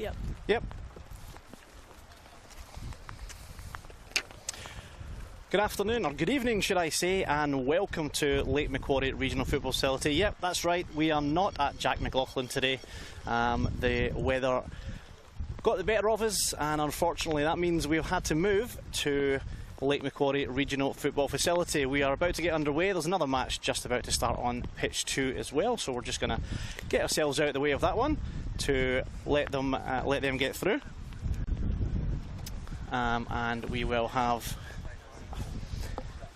Yep. Yep. Good afternoon, or good evening, should I say, and welcome to Lake Macquarie Regional Football Facility. Yep, that's right, we are not at Jack McLaughlin today. The weather got the better of us, and unfortunately that means we've had to move to Lake Macquarie Regional Football Facility. We are about to get underway. There's another match just about to start on pitch 2 as well, so we're just going to get ourselves out of the way of that one to let them get through. And we will have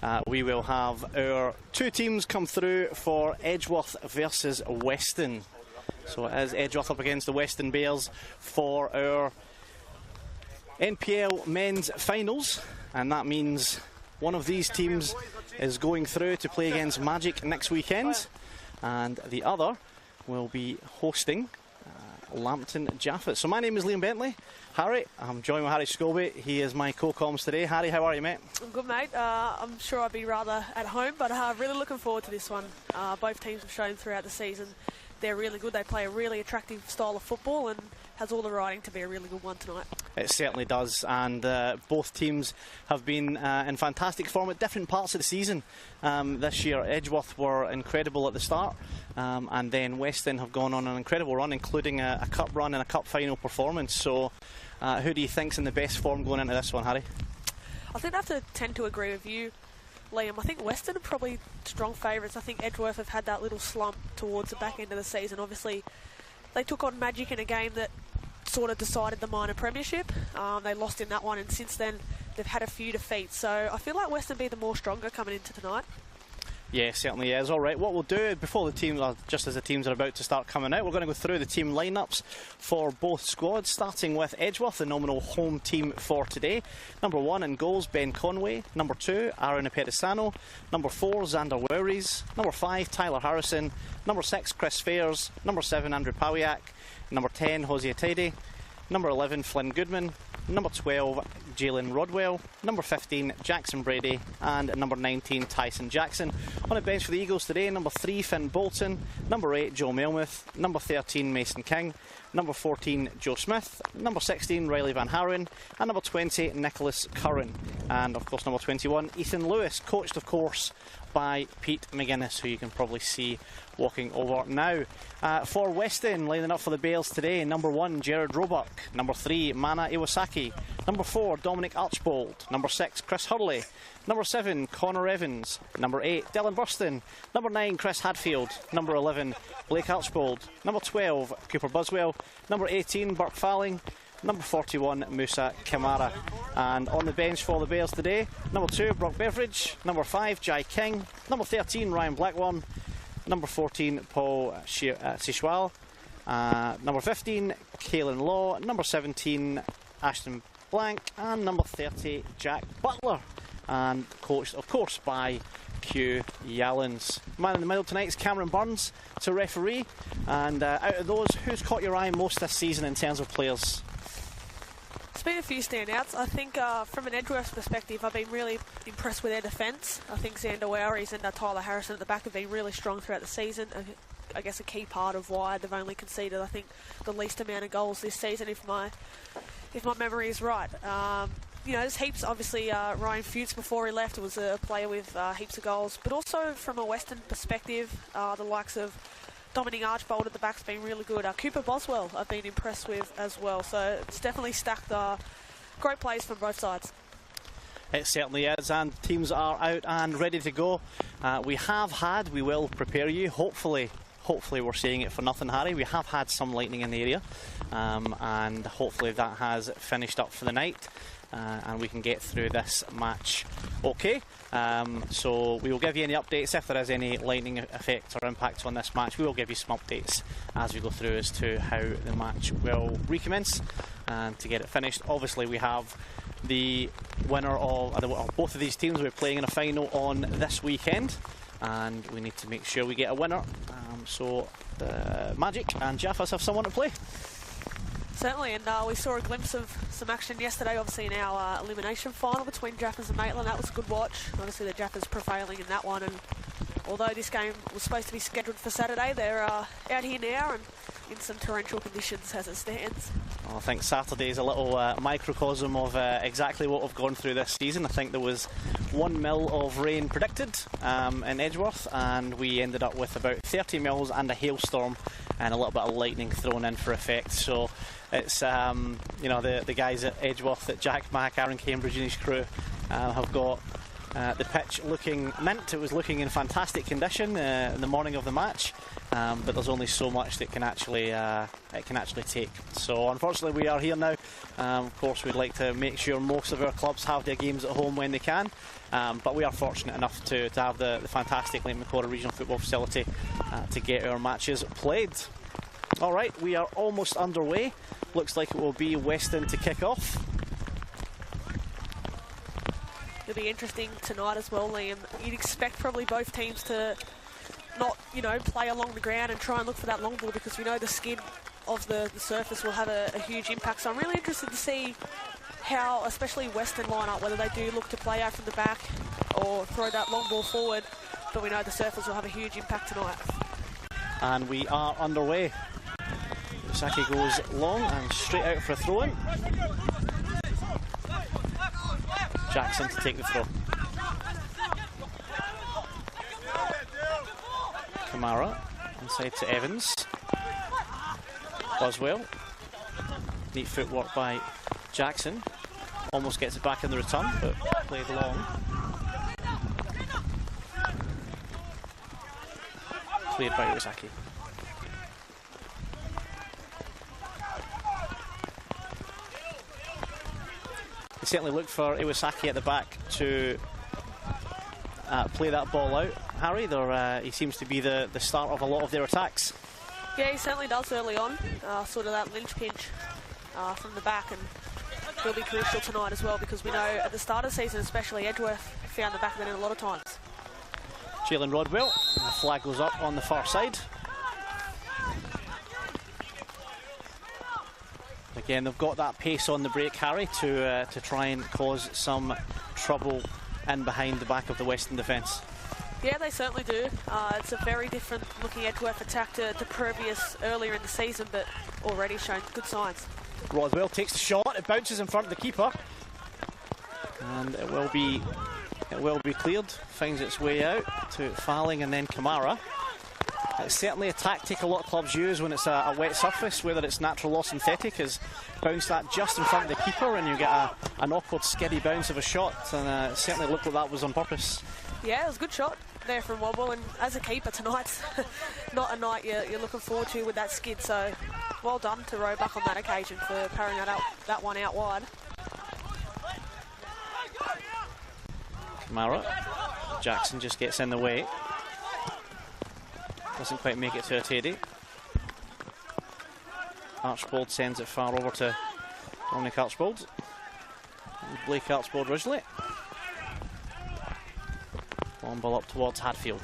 our two teams come through for Edgeworth versus Weston. So it is Edgeworth up against the Weston Bears for our NPL men's finals, and that means one of these teams is going through to play against Magic next weekend, and the other will be hosting Lambton Jaffet. So my name is Liam Bentley. Harry, I'm joined with Harry Scobie. He is my co-coms today. Harry, how are you, mate? I'm good, mate. I'm sure I'd be rather at home, but really looking forward to this one. Both teams have shown throughout the season they're really good. They play a really attractive style of football and has all the writing to be a really good one tonight. It certainly does, and both teams have been in fantastic form at different parts of the season. This year Edgeworth were incredible at the start, and then Weston have gone on an incredible run, including a cup run and a cup final performance. So who do you think's in the best form going into this one, Harry? I think I have to tend to agree with you, Liam. I think Weston are probably strong favourites. I think Edgeworth have had that little slump towards the back end of the season. Obviously they took on Magic in a game that sort of decided the minor premiership. They lost in that one, and since then they've had a few defeats. So I feel like Weston be the more stronger coming into tonight. Yeah, certainly is. All right, what we'll do before the teams, just as the teams are about to start coming out, we're going to go through the team lineups for both squads, starting with Edgeworth, the nominal home team for today. Number 1 in goals, Ben Conway. Number 2, Aaron Petisano. Number 4, Xander Wowries. Number 5, Tyler Harrison. Number 6, Chris Fairs. Number 7, Andrew Pawiak. Number 10, Hosea Tidy. Number 11, Flynn Goodman. Number 12, Jalen Rodwell. Number 15, Jackson Brady. And number 19, Tyson Jackson. On the bench for the Eagles today, number 3, Finn Bolton. Number 8, Joe Melmuth. Number 13, Mason King. Number 14, Joe Smith. Number 16, Riley Van Haren. And number 20, Nicholas Curran. And of course number 21, Ethan Lewis, coached of course by Pete McGuinness, who you can probably see walking over now. For Weston, lining up for the Bears today, number 1, Jared Roebuck. Number 3, Mana Iwasaki. Number 4, Dominic Archbold. Number 6, Chris Hurley. Number 7, Connor Evans. Number 8, Dylan Burston. Number 9, Chris Hadfield. Number 11, Blake Archbold. Number 12, Cooper Buswell. Number 18, Burke Falling. Number 41, Musa Kamara. And on the bench for the Bears today, number 2, Brock Beveridge. Number 5, Jai King. Number 13, Ryan Blackburn. Number 14, Paul Sishwal. Number 15, Caelan Law. Number 17, Ashton Blank. And number 30, Jack Butler. And coached, of course, by Q Yallens. Man in the middle tonight is Cameron Burns to referee. And out of those, who's caught your eye most this season in terms of players? There's been a few standouts. I think from an Edgeworth perspective, I've been really impressed with their defence. I think Xander Wowries and Tyler Harrison at the back have been really strong throughout the season. I guess a key part of why they've only conceded, I think, the least amount of goals this season, if my memory is right. You know, there's heaps, obviously, Ryan Fuchs before he left was a player with heaps of goals, but also from a Western perspective, the likes of Dominic Archbold at the back's been really good. Cooper Boswell I've been impressed with as well, so it's definitely stacked great plays from both sides. It certainly is, and teams are out and ready to go. We will prepare you, hopefully we're saying it for nothing, Harry. We have had some lightning in the area, and hopefully that has finished up for the night. And we can get through this match okay. So we will give you any updates if there is any lightning effect or impact on this match. We will give you some updates as we go through as to how the match will recommence and to get it finished. Obviously we have the winner of both of these teams will be playing in a final on this weekend, and we need to make sure we get a winner. So the Magic and Jaffas have someone to play. Certainly, and we saw a glimpse of some action yesterday, obviously in our elimination final between Jaffas and Maitland. That was a good watch. Obviously the Jaffas prevailing in that one, and although this game was supposed to be scheduled for Saturday, they're out here now and in some torrential conditions as it stands. Well, I think Saturday is a little microcosm of exactly what we've gone through this season. I think there was 1 mil of rain predicted in Edgeworth, and we ended up with about 30 mils and a hailstorm and a little bit of lightning thrown in for effect. So it's, you know, the guys at Edgeworth, at Jack Mack, Aaron Cambridge and his crew have got the pitch looking mint. It was looking in fantastic condition in the morning of the match, but there's only so much that it can actually take. So unfortunately we are here now. Of course we'd like to make sure most of our clubs have their games at home when they can, but we are fortunate enough to have the fantastic Lake Macquarie Regional Football Facility to get our matches played. Alright, we are almost underway. Looks like it will be Weston to kick off. It'll be interesting tonight as well, Liam. You'd expect probably both teams to not, you know, play along the ground and try and look for that long ball, because we know the skid of the surface will have a huge impact. So I'm really interested to see how, especially Western line up, whether they do look to play out from the back or throw that long ball forward. But we know the surface will have a huge impact tonight. And we are underway. Saki goes long and straight out for a throw-in. Jackson to take the throw. Kamara inside to Evans. Boswell. Neat footwork by Jackson. Almost gets it back in the return, but played long. Cleared by Iwasaki. They certainly look for Iwasaki at the back to play that ball out. Harry, he seems to be the start of a lot of their attacks. Yeah, he certainly does early on. Sort of that linchpin from the back, and he'll be crucial tonight as well, because we know at the start of the season, especially Edgeworth found the back of the net a lot of times. Jalen Rodwell, the flag goes up on the far side. Again, they've got that pace on the break, Harry, to try and cause some trouble in behind the back of the Western defence. Yeah, they certainly do. It's a very different looking Edgeworth attack to previous earlier in the season, but already shown good signs. Rodwell takes the shot, it bounces in front of the keeper, and it will be cleared. Finds its way out to Falling and then Kamara. It's certainly a tactic a lot of clubs use when it's a wet surface, whether it's natural or synthetic, is bounce that just in front of the keeper and you get an awkward skiddy bounce of a shot, and it certainly looked like that was on purpose. Yeah, it was a good shot there from Wobble, and as a keeper tonight's not a night you're looking forward to with that skid, so well done to Roebuck on that occasion for parrying that one out wide. Kamara, Jackson just gets in the way. Doesn't quite make it to a Teddy. Archbold sends it far over to Dominic Archbold. Blake Archbold originally. Long ball up towards Hadfield.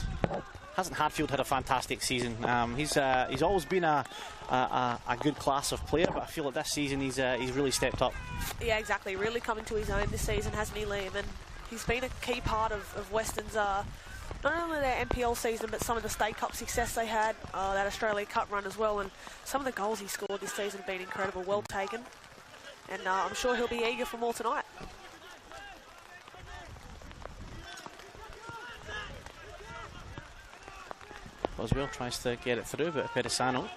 Hasn't Hadfield had a fantastic season? He's always been a good class of player, but I feel like this season he's really stepped up. Yeah, exactly. Really coming to his own this season, hasn't he, Liam? And he's been a key part of Weston's not only their NPL season, but some of the State Cup success they had, that Australia Cup run as well, and some of the goals he scored this season have been incredible, well taken, and I'm sure he'll be eager for more tonight. Boswell tries to get it through, but Pedisano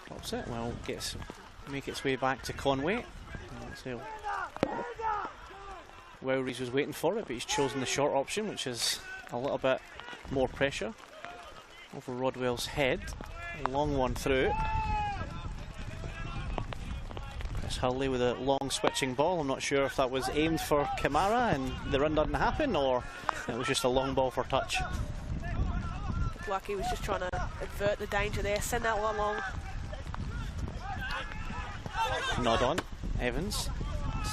drops it. Well, make its way back to Conway. So Wowries was waiting for it, but he's chosen the short option, which is a little bit more pressure over Rodwell's head. A long one through. Chris Hurley with a long switching ball. I'm not sure if that was aimed for Kamara and the run didn't happen, or it was just a long ball for touch. Looked like he was just trying to avert the danger there. Send that one long. Nod on. Evans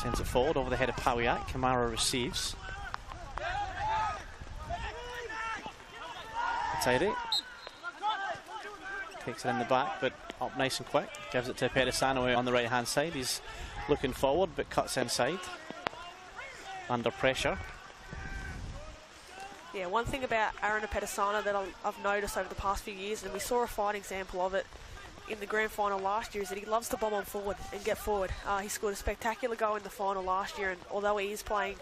sends it forward over the head of Pawiak. Kamara receives. Tidy. Takes it in the back, but up nice and quick. Gives it to Pedisano on the right hand side. He's looking forward, but cuts inside. Under pressure. Yeah, one thing about Aaron Apetesana that I've noticed over the past few years, and we saw a fine example of it in the grand final last year, is that he loves to bomb on forward and get forward. He scored a spectacular goal in the final last year, and although he is playing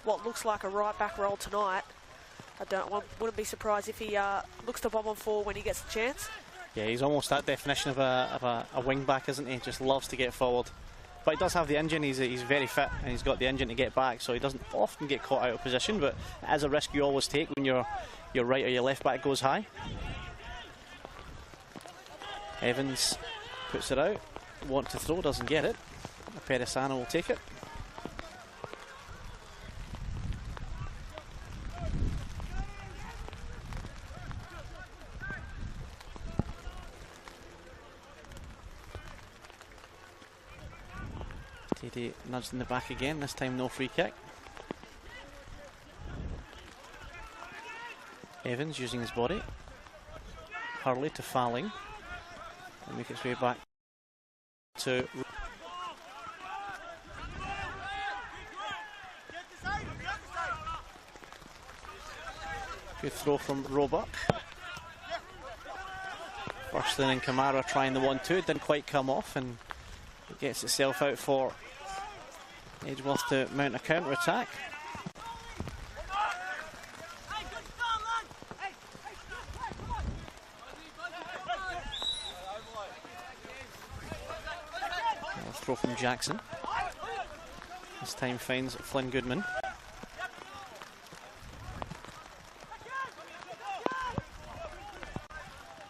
what looks like a right back role tonight, wouldn't be surprised if he looks to bomb on forward when he gets the chance. Yeah, he's almost that definition of a wing back, isn't he? Just loves to get forward. But he does have the engine, he's very fit, and he's got the engine to get back, so he doesn't often get caught out of position, but as a risk you always take when your right or your left back goes high. Evans puts it out, want to throw, doesn't get it. Apetesana will take it. Teddy nudged in the back again, this time no free kick. Evans using his body. Hurley to Falling. And make its way back to... Good throw from Roebuck. Weston and Kamara trying the 1-2, didn't quite come off, and it gets itself out for Edgeworth to mount a counter-attack. Throw from Jackson. This time finds Flynn Goodman.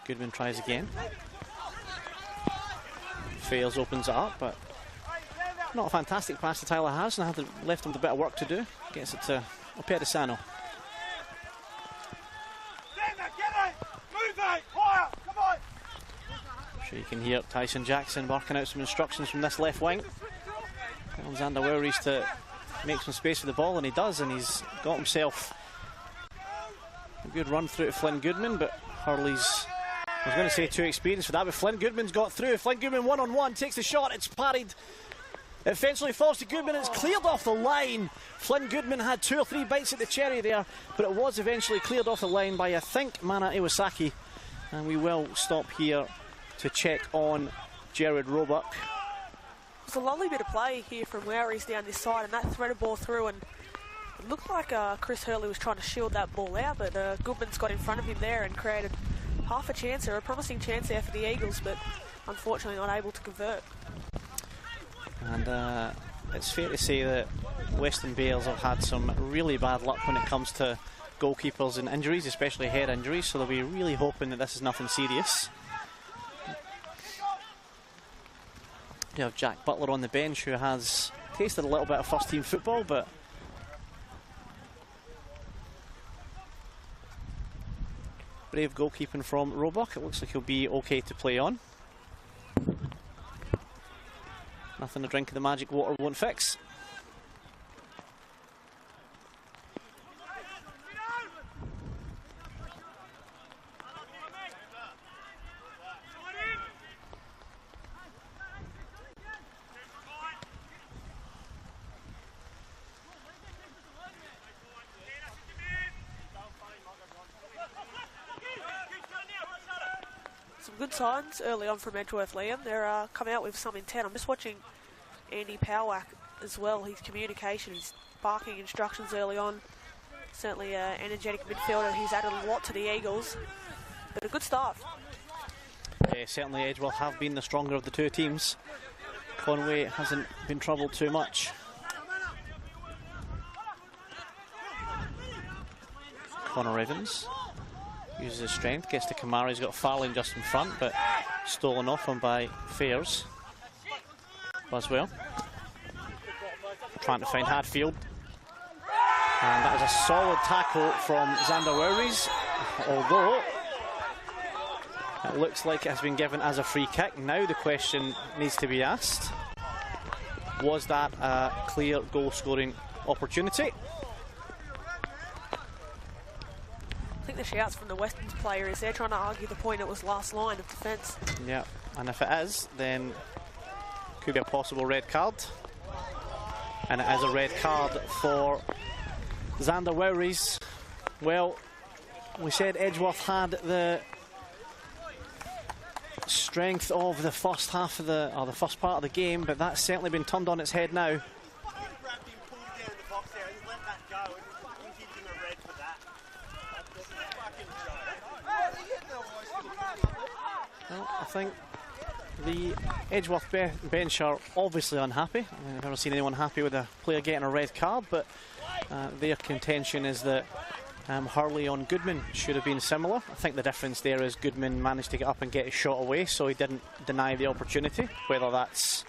Goodman tries again. Fails, opens it up, but not a fantastic pass to Tyler Harrison. Left him with a bit of work to do. Gets it to Apetesana. Sure you can hear Tyson Jackson working out some instructions from this left wing. Tells Xander Wowries to make some space for the ball, and he does, and he's got himself a good run through to Flynn Goodman, but Hurley's, I was going to say too experienced for that, but Flynn Goodman's got through. Flynn Goodman one-on-one, takes the shot, it's parried. It eventually falls to Goodman, it's cleared off the line. Flynn Goodman had 2 or 3 bites at the cherry there, but it was eventually cleared off the line by, I think, Mana Iwasaki. And we will stop here to check on Jared Roebuck. It's a lovely bit of play here from Wowries down this side, and that threaded ball through, and it looked like Chris Hurley was trying to shield that ball out, but Goodman's got in front of him there and created half a chance there, a promising chance there for the Eagles, but unfortunately not able to convert. And it's fair to say that Weston Bales have had some really bad luck when it comes to goalkeepers and injuries, especially head injuries, so they'll be really hoping that this is nothing serious. You have Jack Butler on the bench, who has tasted a little bit of first team football, but brave goalkeeping from Roebuck. It looks like he'll be okay to play on. Nothing a drink of the magic water won't fix. Some good signs early on from Edgeworth, Liam. They're coming out with some intent. I'm just watching Andy Powak as well. His communication, he's barking instructions early on. Certainly an energetic midfielder. He's added a lot to the Eagles, but a good start. Yeah, certainly Edgeworth have been the stronger of the two teams. Conway hasn't been troubled too much. Connor Evans uses his strength, gets to Kamara. He's got Farling just in front, but stolen off him by Fairs. Buswell trying to find Hadfield, and that was a solid tackle from Xander Wowries, although it looks like it has been given as a free kick. Now the question needs to be asked, was that a clear goal scoring opportunity? I think the shouts from the Weston's player is they're trying to argue the point it was last line of defence. Yeah, and if it is, then could be a possible red card. And it is a red card for Xander Wowries. Well, we said Edgeworth had the strength of the first half of the first part of the game, but that's certainly been turned on its head now. Well, I think the Edgeworth bench are obviously unhappy. I've never seen anyone happy with a player getting a red card, but their contention is that Hurley on Goodman should have been similar. I think the difference there is Goodman managed to get up and get his shot away, so he didn't deny the opportunity. Whether that's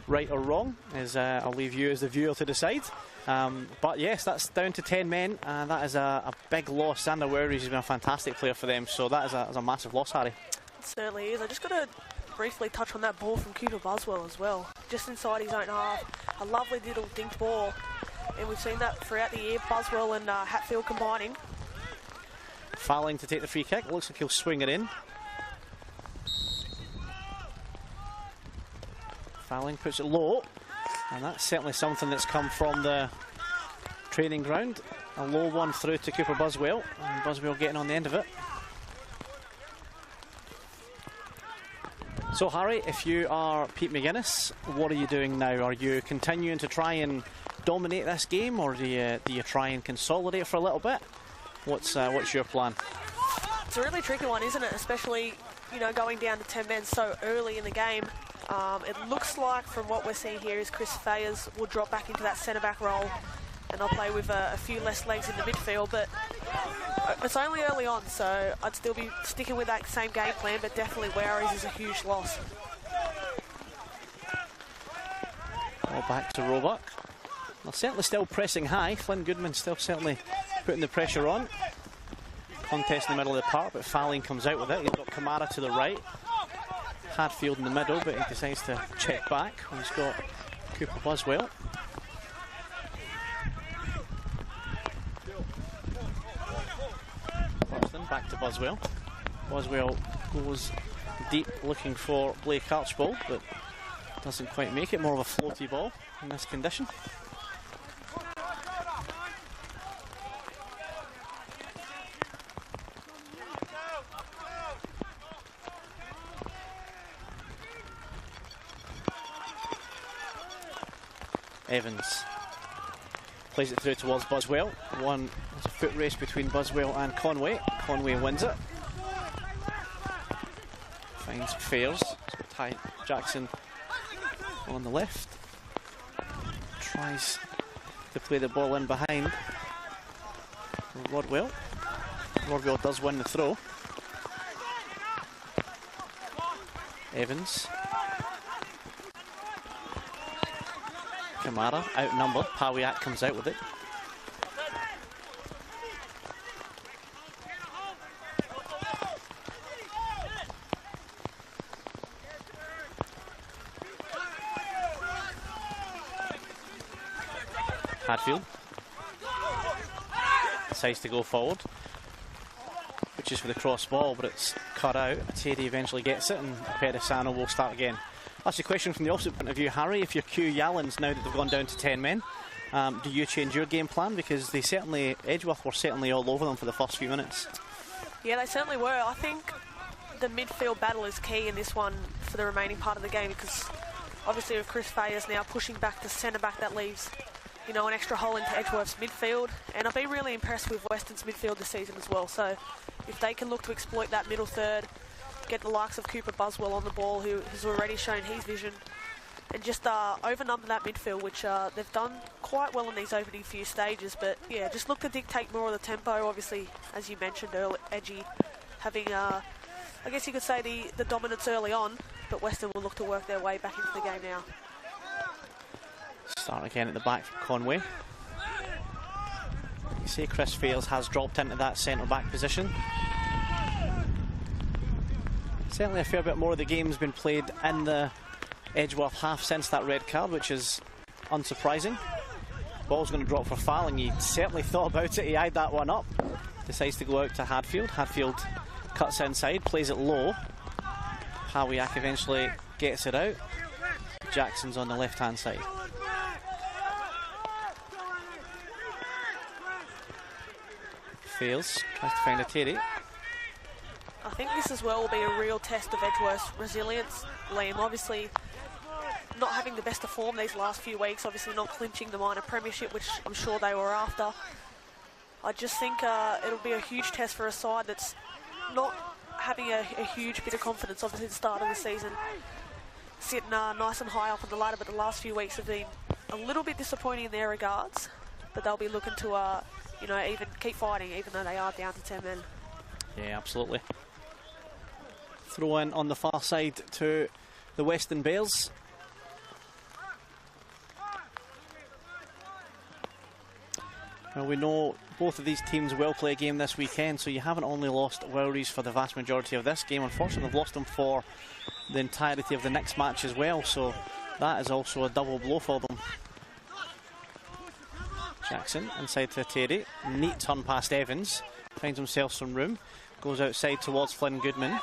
right or wrong is I'll leave you as the viewer to decide. But yes, that's down to 10 men, and that is a big loss. Xander Wowries has been a fantastic player for them, so that is a massive loss, Harry. It certainly is. I just got to briefly touch on that ball from Cooper Buswell as well. Just inside his own half, a lovely little dinked ball. And we've seen that throughout the year, Buswell and Hatfield combining. Fouling to take the free kick. Looks like he'll swing it in. Fouling puts it low. And that's certainly something that's come from the training ground. A low one through to Cooper Buswell. And Buswell getting on the end of it. So Harry, if you are Pete McGuinness, what are you doing now? Are you continuing to try and dominate this game, or do you try and consolidate for a little bit? What's your plan? It's a really tricky one, isn't it? Especially, you know, going down to 10 men so early in the game. It looks like, from what we're seeing here, is Chris Fayers will drop back into that centre-back role, and they'll play with a few less legs in the midfield. But it's only early on, so I'd still be sticking with that same game plan, but definitely Wowries is a huge loss. All back to Roebuck. Well, certainly still pressing high. Flynn Goodman still certainly putting the pressure on. Contest in the middle of the park, but Fouling comes out with it. He's got Kamara to the right. Hadfield in the middle, but he decides to check back. He's got Cooper Buswell. Weston back to Buswell. Buswell goes deep looking for Blake Archibald, but doesn't quite make it. More of a floaty ball in this condition. Evans plays it through towards Buswell. There's a foot race between Buswell and Conway. Conway wins it. Finds Fairs. He's got Ty Jackson on the left. Tries to play the ball in behind Rodwell. Rodwell does win the throw. Evans. Kamara outnumbered. Pawiak comes out with it. Hadfield decides to go forward, which is for the cross ball, but it's cut out. Teddy eventually gets it, and Pedisano will start again. That's a question from the opposite point of view, Harry. If you're Q Yallins, now that they've gone down to 10 men, do you change your game plan? Because Edgeworth were certainly all over them for the first few minutes. Yeah, they certainly were. I think the midfield battle is key in this one for the remaining part of the game, because obviously with Chris Fayers now pushing back to centre-back, that leaves, you know, an extra hole into Edgeworth's midfield. And I've been really impressed with Weston's midfield this season as well. So if they can look to exploit that middle third, get the likes of Cooper Buswell on the ball, who has already shown his vision, and just overnumber that midfield, which they've done quite well in these opening few stages. But yeah, just look to dictate more of the tempo. Obviously, as you mentioned, Edgy having, I guess you could say, the dominance early on, but Weston will look to work their way back into the game now. Start again at the back from Conway. You see Chris Fairs has dropped into that centre-back position. Certainly a fair bit more of the game's been played in the Edgeworth half since that red card, which is unsurprising. Ball's going to drop for Fouling. He certainly thought about it. He eyed that one up. Decides to go out to Hadfield. Hadfield cuts inside, plays it low. Pawiak eventually gets it out. Jackson's on the left-hand side. Fails, tries to find a Terry. I think this as well will be a real test of Edgeworth's resilience, Liam. Obviously, not having the best of form these last few weeks, obviously not clinching the minor premiership, which I'm sure they were after. I just think it'll be a huge test for a side that's not having a huge bit of confidence, obviously, at the start of the season. Sitting nice and high up on the ladder, but the last few weeks have been a little bit disappointing in their regards. But they'll be looking to, even keep fighting, even though they are down to 10 men. Yeah, absolutely. Throw in on the far side to the Weston Bears. Well, we know both of these teams will play a game this weekend, so you haven't only lost Wowries for the vast majority of this game. Unfortunately, they've lost them for the entirety of the next match as well, so that is also a double blow for them. Jackson inside to Terry. Neat turn past Evans. Finds himself some room. Goes outside towards Flynn Goodman.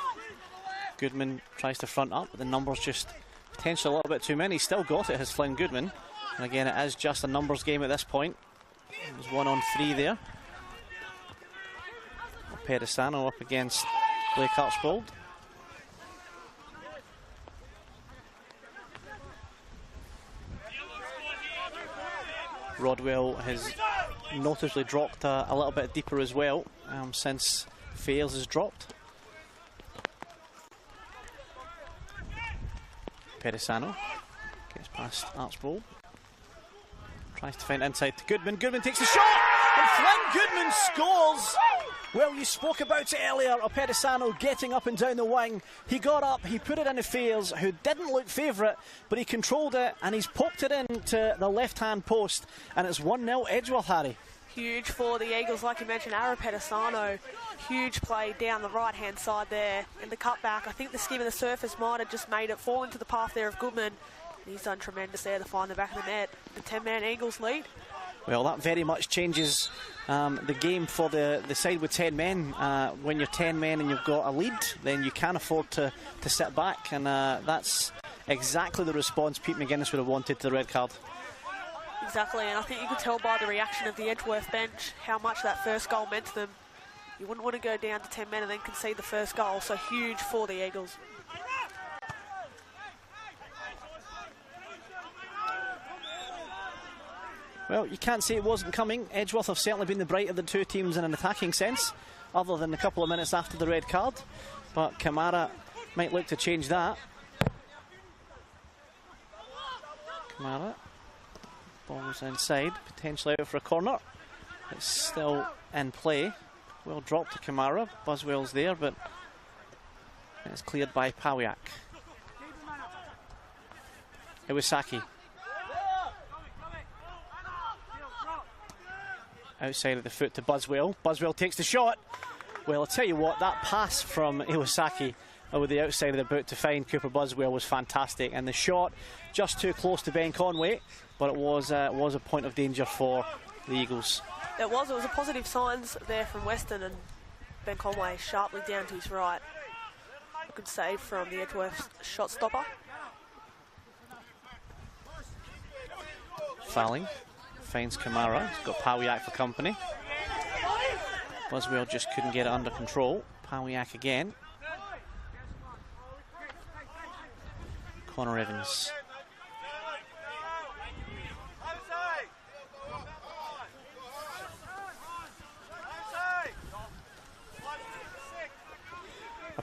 Goodman tries to front up, but the numbers just potentially a little bit too many. He's still got it, has Flynn Goodman. And again, it is just a numbers game at this point. There's 1 on 3 there. Pedisano up against Blake Archbold. Rodwell has noticeably dropped a little bit deeper as well since Fails has dropped. Pedisano gets past Archbold. Tries to find inside to Goodman. Goodman takes the shot, and Flynn Goodman scores. Well, you spoke about it earlier, Pedisano getting up and down the wing. He got up, he put it into Fails, who didn't look favourite, but he controlled it, and he's poked it into the left-hand post, and it's 1-0 Edgeworth, Harry. Huge for the Eagles, like you mentioned, Pedisano. Huge play down the right-hand side there in the cutback. I think the skim of the surface might have just made it fall into the path there of Goodman. He's done tremendous there to find the back of the net. The 10-man Eagles lead. Well, that very much changes the game for the side with 10 men. When you're 10 men and you've got a lead, then you can't afford to sit back. And that's exactly the response Pete McGuinness would have wanted to the red card. Exactly, and I think you could tell by the reaction of the Edgeworth bench how much that first goal meant to them. You wouldn't want to go down to 10 men and then concede the first goal, so huge for the Eagles. Well, you can't say it wasn't coming. Edgeworth have certainly been the brighter of the two teams in an attacking sense, other than a couple of minutes after the red card. But Kamara might look to change that. Kamara, ball's inside, potentially out for a corner. It's still in play. Well dropped to Kamara. Buswell's there, but it's cleared by Pawiak. Iwasaki. Outside of the foot to Buswell. Buswell takes the shot. Well, I'll tell you what, that pass from Iwasaki over the outside of the boot to find Cooper Buswell was fantastic. And the shot just too close to Ben Conway, but it was a point of danger for the Eagles. It was a positive signs there from Weston, and Ben Conway sharply down to his right. A good save from the Edgeworth shot stopper. Fouling. Finds Kamara. He's got Pawiak for company. Buswell just couldn't get it under control. Pawiak again. Connor Evans.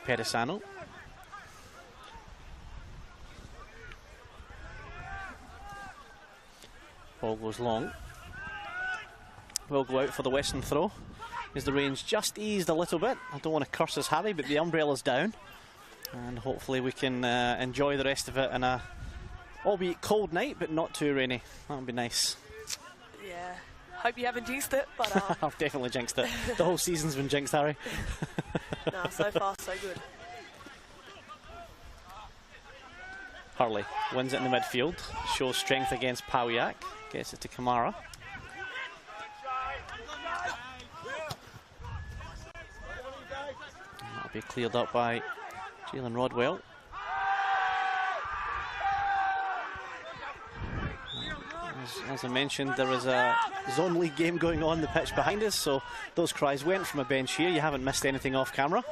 Pedisano. Ball goes long. Will go out for the Weston throw. Is the range just eased a little bit? I don't want to curse as Harry, but the umbrella's down. And hopefully we can enjoy the rest of it in a albeit cold night, but not too rainy. That would be nice. Yeah. Hope you haven't jinxed it, but I've definitely jinxed it. The whole season's been jinxed, Harry. no, so far so good. Hurley wins it in the midfield, shows strength against Pawiak, gets it to Kamara. And that'll be cleared up by Jalen Rodwell. As As I mentioned, there is a zone league game going on the pitch behind us, so those cries went from a bench here. You haven't missed anything off camera.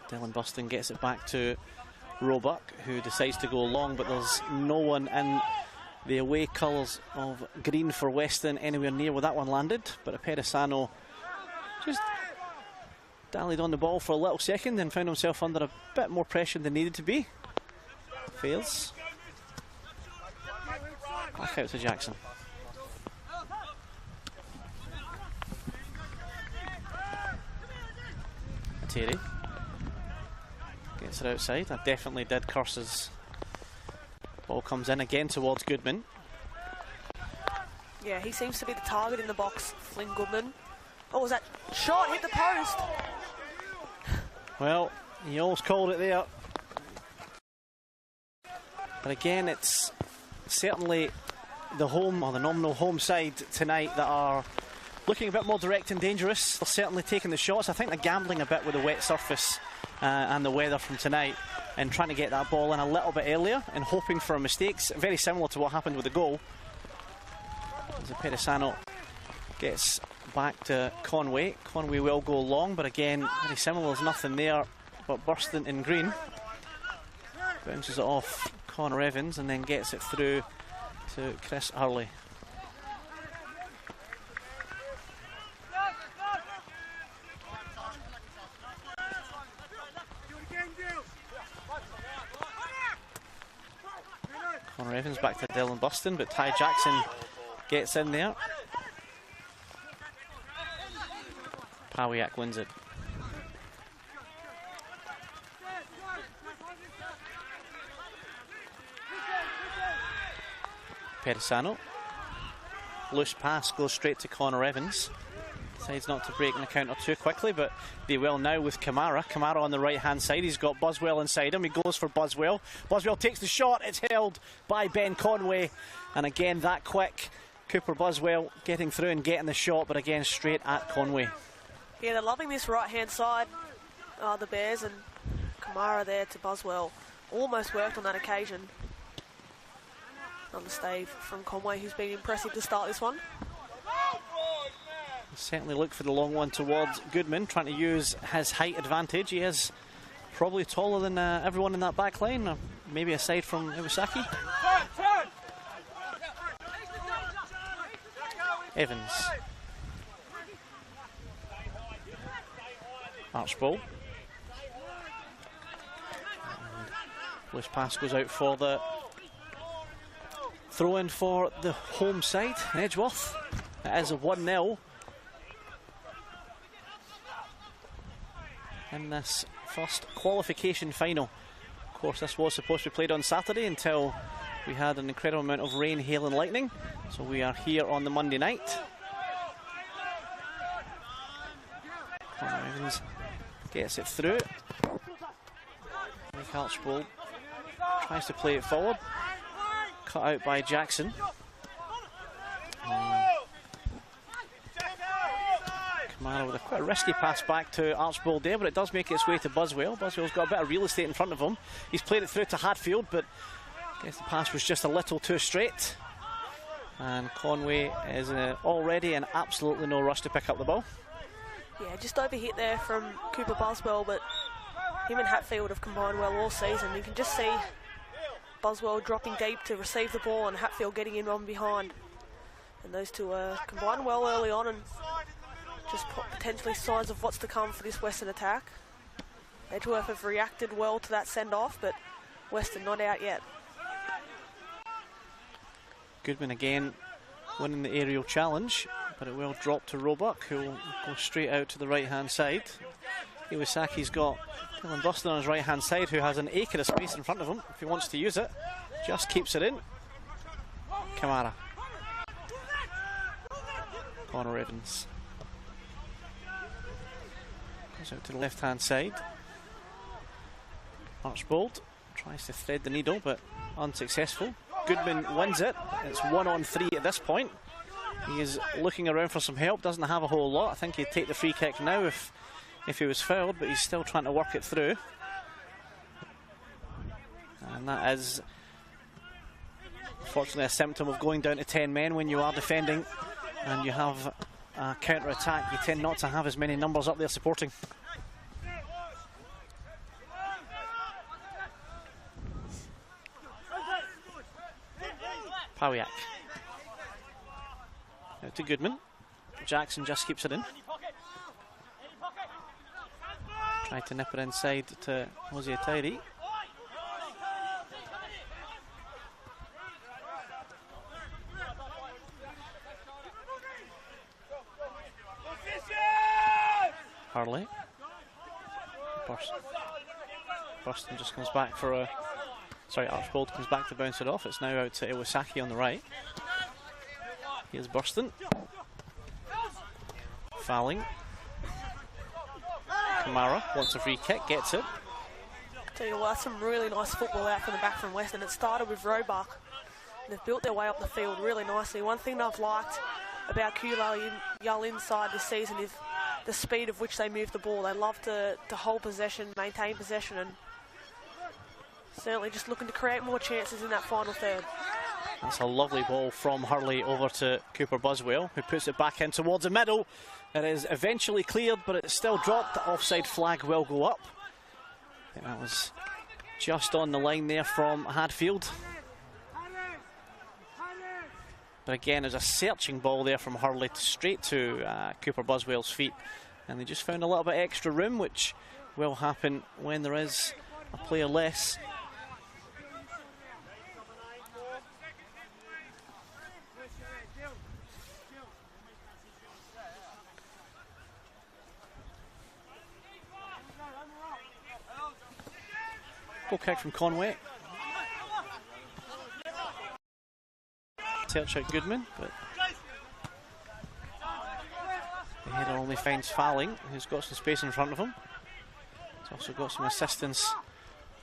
Dylan Buston gets it back to Roebuck, who decides to go long, but there's no one in the away colours of green for Weston anywhere near where that one landed. But Pedisano just dallied on the ball for a little second and found himself under a bit more pressure than needed to be. Fails. Back out to Jackson. Terry gets it outside. That definitely did curse his. Ball comes in again towards Goodman. Yeah, he seems to be the target in the box, Flynn Goodman. Oh, was that shot hit the post? Well, he almost called it there. But again, it's certainly the home, or the nominal home side tonight, that are looking a bit more direct and dangerous. They're certainly taking the shots. I think they're gambling a bit with the wet surface and the weather from tonight, and trying to get that ball in a little bit earlier and hoping for mistakes, very similar to what happened with the goal. As Pedisano gets back to Conway. Conway will go long, but again, very similar. There's nothing there but Burston in green. Bounces it off Connor Evans and then gets it through to Chris Hurley. Connor Evans back to Dylan Buston, but Ty Jackson gets in there. Pawiak wins it. Pedisano. Loose pass goes straight to Connor Evans. Decides not to break the counter too quickly, but they will now with Kamara. Kamara on the right hand side. He's got Buswell inside him. He goes for Buswell. Buswell takes the shot. It's held by Ben Conway. And again, that quick. Cooper Buswell getting through and getting the shot, but again, straight at Conway. Yeah, they're loving this right hand side, the Bears, and Kamara there to Buswell. Almost worked on that occasion. On the stave from Conway, who's been impressive to start this one. Certainly look for the long one towards Goodman, trying to use his height advantage. He is probably taller than everyone in that back line, maybe aside from Iwasaki. Evans. Archibald. Loose pass goes out for the throw in for the home side, Edgeworth. It is a 1-0 in this first qualification final. Of course, this was supposed to be played on Saturday until we had an incredible amount of rain, hail and lightning. So we are here on the Monday night. Connor Evans gets it through. Mike Archibald tries to play it forward. Cut out by Jackson. Kamara with a quite risky pass back to Archibald there, but it does make its way to Buswell. Buswell's got a bit of real estate in front of him. He's played it through to Hadfield, but I guess the pass was just a little too straight. And Conway is already in absolutely no rush to pick up the ball. Yeah, just overhit there from Cooper Buswell, but him and Hatfield have combined well all season. You can just see Buswell dropping deep to receive the ball and Hatfield getting in on behind. And those two combined well early on, and just potentially signs of what's to come for this Western attack. Edgeworth have reacted well to that send-off, but Western not out yet. Goodman again winning the aerial challenge, but it will drop to Roebuck, who will go straight out to the right-hand side. Iwasaki's got Dylan Buston on his right-hand side, who has an acre of space in front of him if he wants to use it. Just keeps it in. Kamara. Connor Evans. Goes out to the left-hand side. Archibald tries to thread the needle, but unsuccessful. Goodman wins it. It's 1-on-3 at this point. He is looking around for some help, doesn't have a whole lot. I think he'd take the free kick now if he was fouled, but he's still trying to work it through. And that is Unfortunately, a symptom of going down to 10 men when you are defending and you have a counter-attack. You tend not to have as many numbers up there supporting. Pawiak. Out to Goodman. Jackson just keeps it in. Tried to nip it inside to Hosea Tyree. Hurley. Weston just comes back for a... Sorry, Archbold comes back to bounce it off. It's now out to Iwasaki on the right. Here's Burston. Fouling. Kamara wants a free kick, gets it. Tell you what, some really nice football out from the back from Weston. It started with Roebuck. They've built their way up the field really nicely. One thing I've liked about QL inside this season is the speed of which they move the ball. They love to hold possession, maintain possession, and certainly just looking to create more chances in that final third. That's a lovely ball from Hurley over to Cooper Buswell, who puts it back in towards the middle. It is eventually cleared, but it's still dropped. The offside flag will go up. I think that was just on the line there from Hadfield. But again, there's a searching ball there from Hurley straight to Cooper Buswell's feet. And they just found a little bit extra room, which will happen when there is a player less. Goal kick from Conway. Touch out Goodman, but the header only finds Fouling, who's got some space in front of him. He's also got some assistance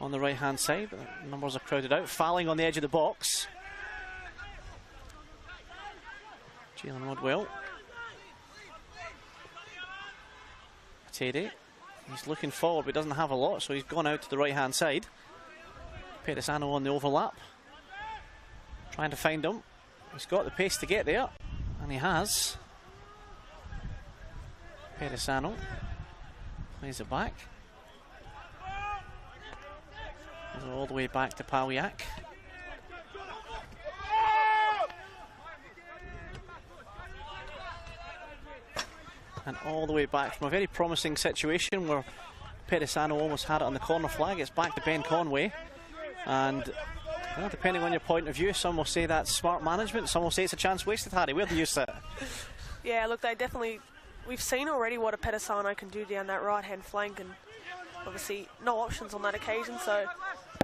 on the right hand side, but the numbers are crowded out. Fouling on the edge of the box. Jalen Rodwell. Teddy. He's looking forward, but doesn't have a lot, so he's gone out to the right hand side. Pedisano on the overlap. Trying to find him. He's got the pace to get there, and he has. Pedisano plays it back. All the way back to Pawiak. And all the way back from a very promising situation where Pedisano almost had it on the corner flag. It's back to Ben Conway. And well, depending on your point of view, some will say that's smart management, some will say it's a chance wasted. Harry, where do you sit? Yeah, look, they definitely... We've seen already what a Pedisano can do down that right-hand flank, and obviously no options on that occasion, so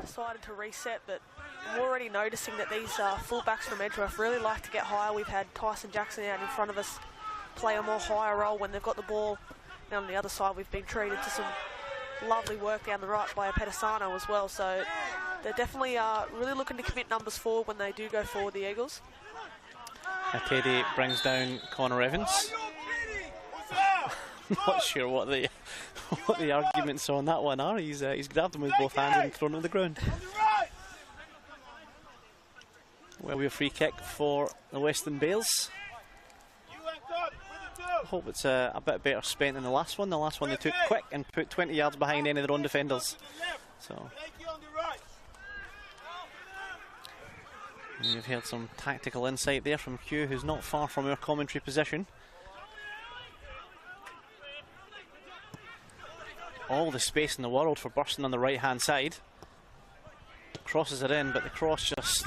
decided to reset. But I'm already noticing that these fullbacks from Edgeworth really like to get higher. We've had Tyson Jackson out in front of us play a more higher role when they've got the ball. And on the other side, we've been treated to some lovely work down the right by a Pedisano as well, so they're definitely really looking to commit numbers forward when they do go forward, the Eagles. Teddy brings down Connor Evans. Not sure what the arguments on that one are. He's grabbed him with both hands and thrown him to the ground. Well, we have a free kick for the Weston Bales. I hope it's a bit better spent than the last one. The last one they took quick and put 20 yards behind any of their own defenders. So you've heard some tactical insight there from Hugh, who's not far from our commentary position. All the space in the world for Burston on the right hand side. Crosses it in, but the cross just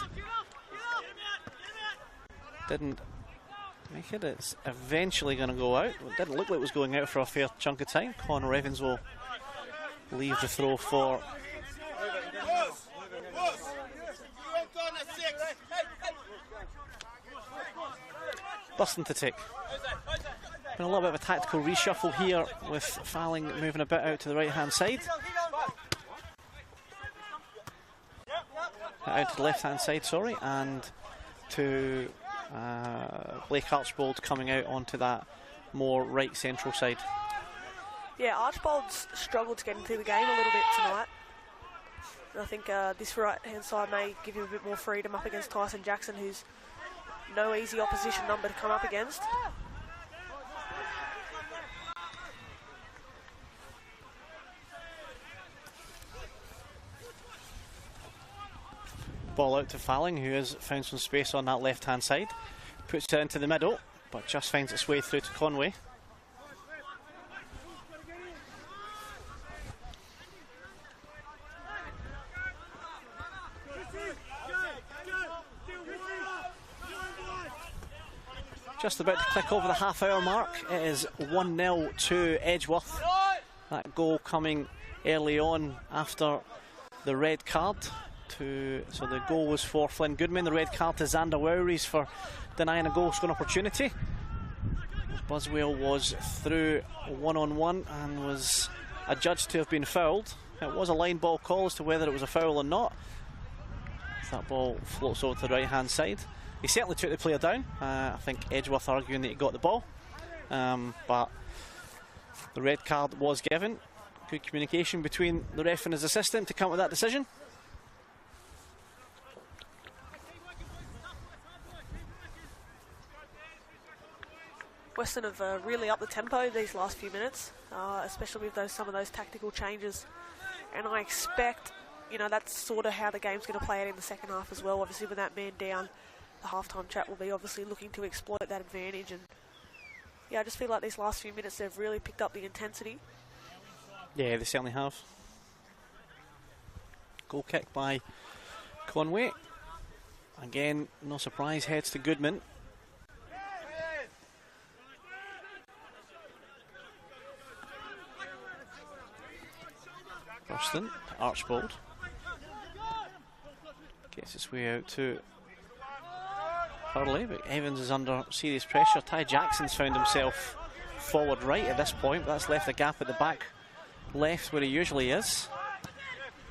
didn't make it. It's eventually going to go out. It didn't look like it was going out for a fair chunk of time. Connor Evans will leave the throw for Burston to take. Been a little bit of a tactical reshuffle here with Fouling moving a bit out to the right hand side. Out to the left hand side, sorry, and to Blake Archbold coming out onto that more right central side. Yeah, Archbold's struggled to get into the game a little bit tonight. And I think this right-hand side may give him a bit more freedom up against Tyson Jackson, who's no easy opposition number to come up against. Ball out to Falling, who has found some space on that left-hand side. Puts it into the middle, but just finds its way through to Conway. Just about to click over the half-hour mark. It is 1-0 to Edgeworth. That goal coming early on after the red card. So the goal was for Flynn Goodman. The red card to Xander Wowries for denying a goal-scoring opportunity. Buswell was through one-on-one and was adjudged to have been fouled. It was a line ball call as to whether it was a foul or not. That ball floats over to the right-hand side. He certainly took the player down. I think Edgeworth arguing that he got the ball. But the red card was given. Good communication between the ref and his assistant to come to that decision. Weston have really upped the tempo these last few minutes, especially with some of those tactical changes. And I expect, that's sort of how the game's going to play out in the second half as well. Obviously, with that man down, the halftime chat will be obviously looking to exploit that advantage. And yeah, I just feel like these last few minutes they've really picked up the intensity. Yeah, they certainly have. Goal kick by Conway. Again, no surprise, heads to Goodman. Weston to Archbold. Gets its way out to Hurley, but Evans is under serious pressure. Ty Jackson's found himself forward right at this point, but that's left a gap at the back left where he usually is.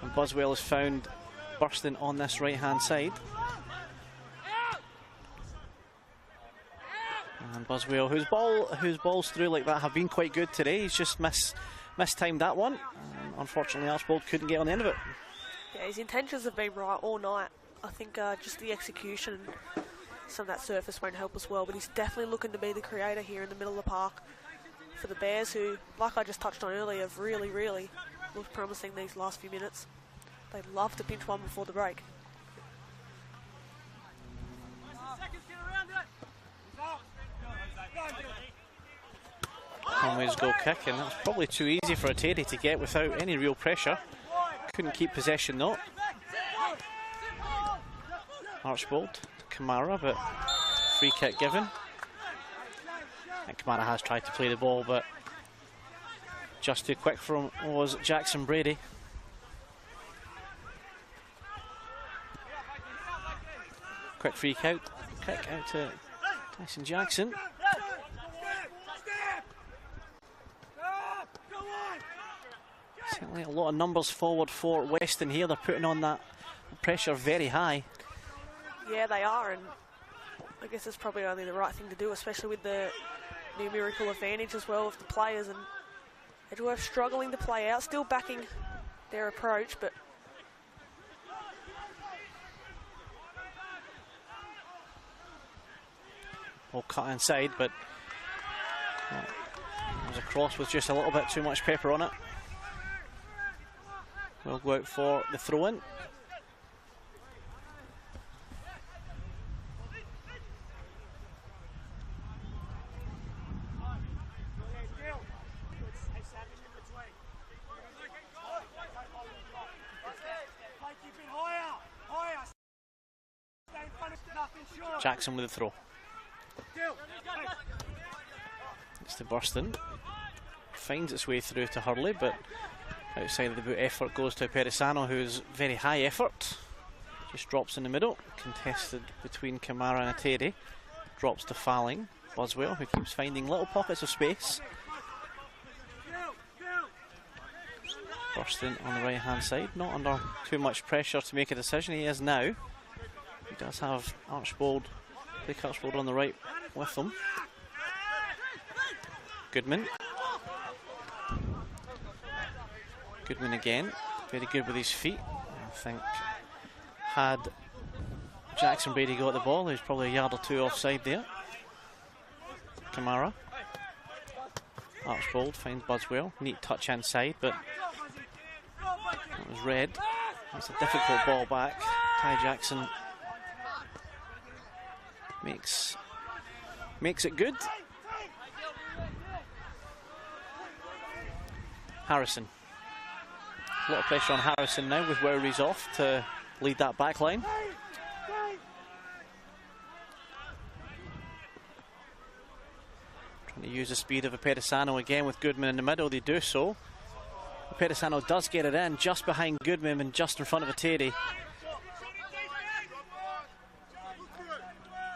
And Buswell has found bursting on this right-hand side. And Buswell, whose balls through like that have been quite good today, he's just mistimed that one. Unfortunately, Archbold couldn't get on the end of it. Yeah, his intentions have been right all night. I think just the execution, some of that surface won't help as well, but he's definitely looking to be the creator here in the middle of the park for the Bears, who, like I just touched on earlier, have really looked promising these last few minutes. They'd love to pinch one before the break. Conway's goal kick, and that was probably too easy for Ateri to get without any real pressure. Couldn't keep possession though. Archbold to Kamara, but free kick given. And Kamara has tried to play the ball, but just too quick for him was Jackson Brady. Quick free kick out to Tyson Jackson. Certainly a lot of numbers forward for Weston here. They're putting on that pressure very high. Yeah, they are, and I guess it's probably only the right thing to do, especially with the numerical advantage as well of the players. And Edgeworth struggling to play out, still backing their approach, but all cut inside, but it was a cross with just a little bit too much pepper on it. We'll go out for the throw-in. Jackson with the throw. It's to Burston. Finds its way through to Hurley, but outside of the boot effort goes to Perisano, who's very high effort. Just drops in the middle. Contested between Kamara and Ateri. Drops to Falling. Buswell, who keeps finding little pockets of space. Burston on the right hand side, not under too much pressure to make a decision. He is now. He does have Archbold on the right with him. Goodman again, very good with his feet. I think had Jackson Brady got the ball, he was probably a yard or two offside there. Kamara. Archbold finds Budswell. Neat touch inside, but that was red. It's a difficult ball back. Ty Jackson makes it good. Harrison. A lot of pressure on Harrison now with Wowry's off to lead that back line. Trying to use the speed of Pedisano again with Goodman in the middle. They do so. Pedisano does get it in just behind Goodman and just in front of Ateri.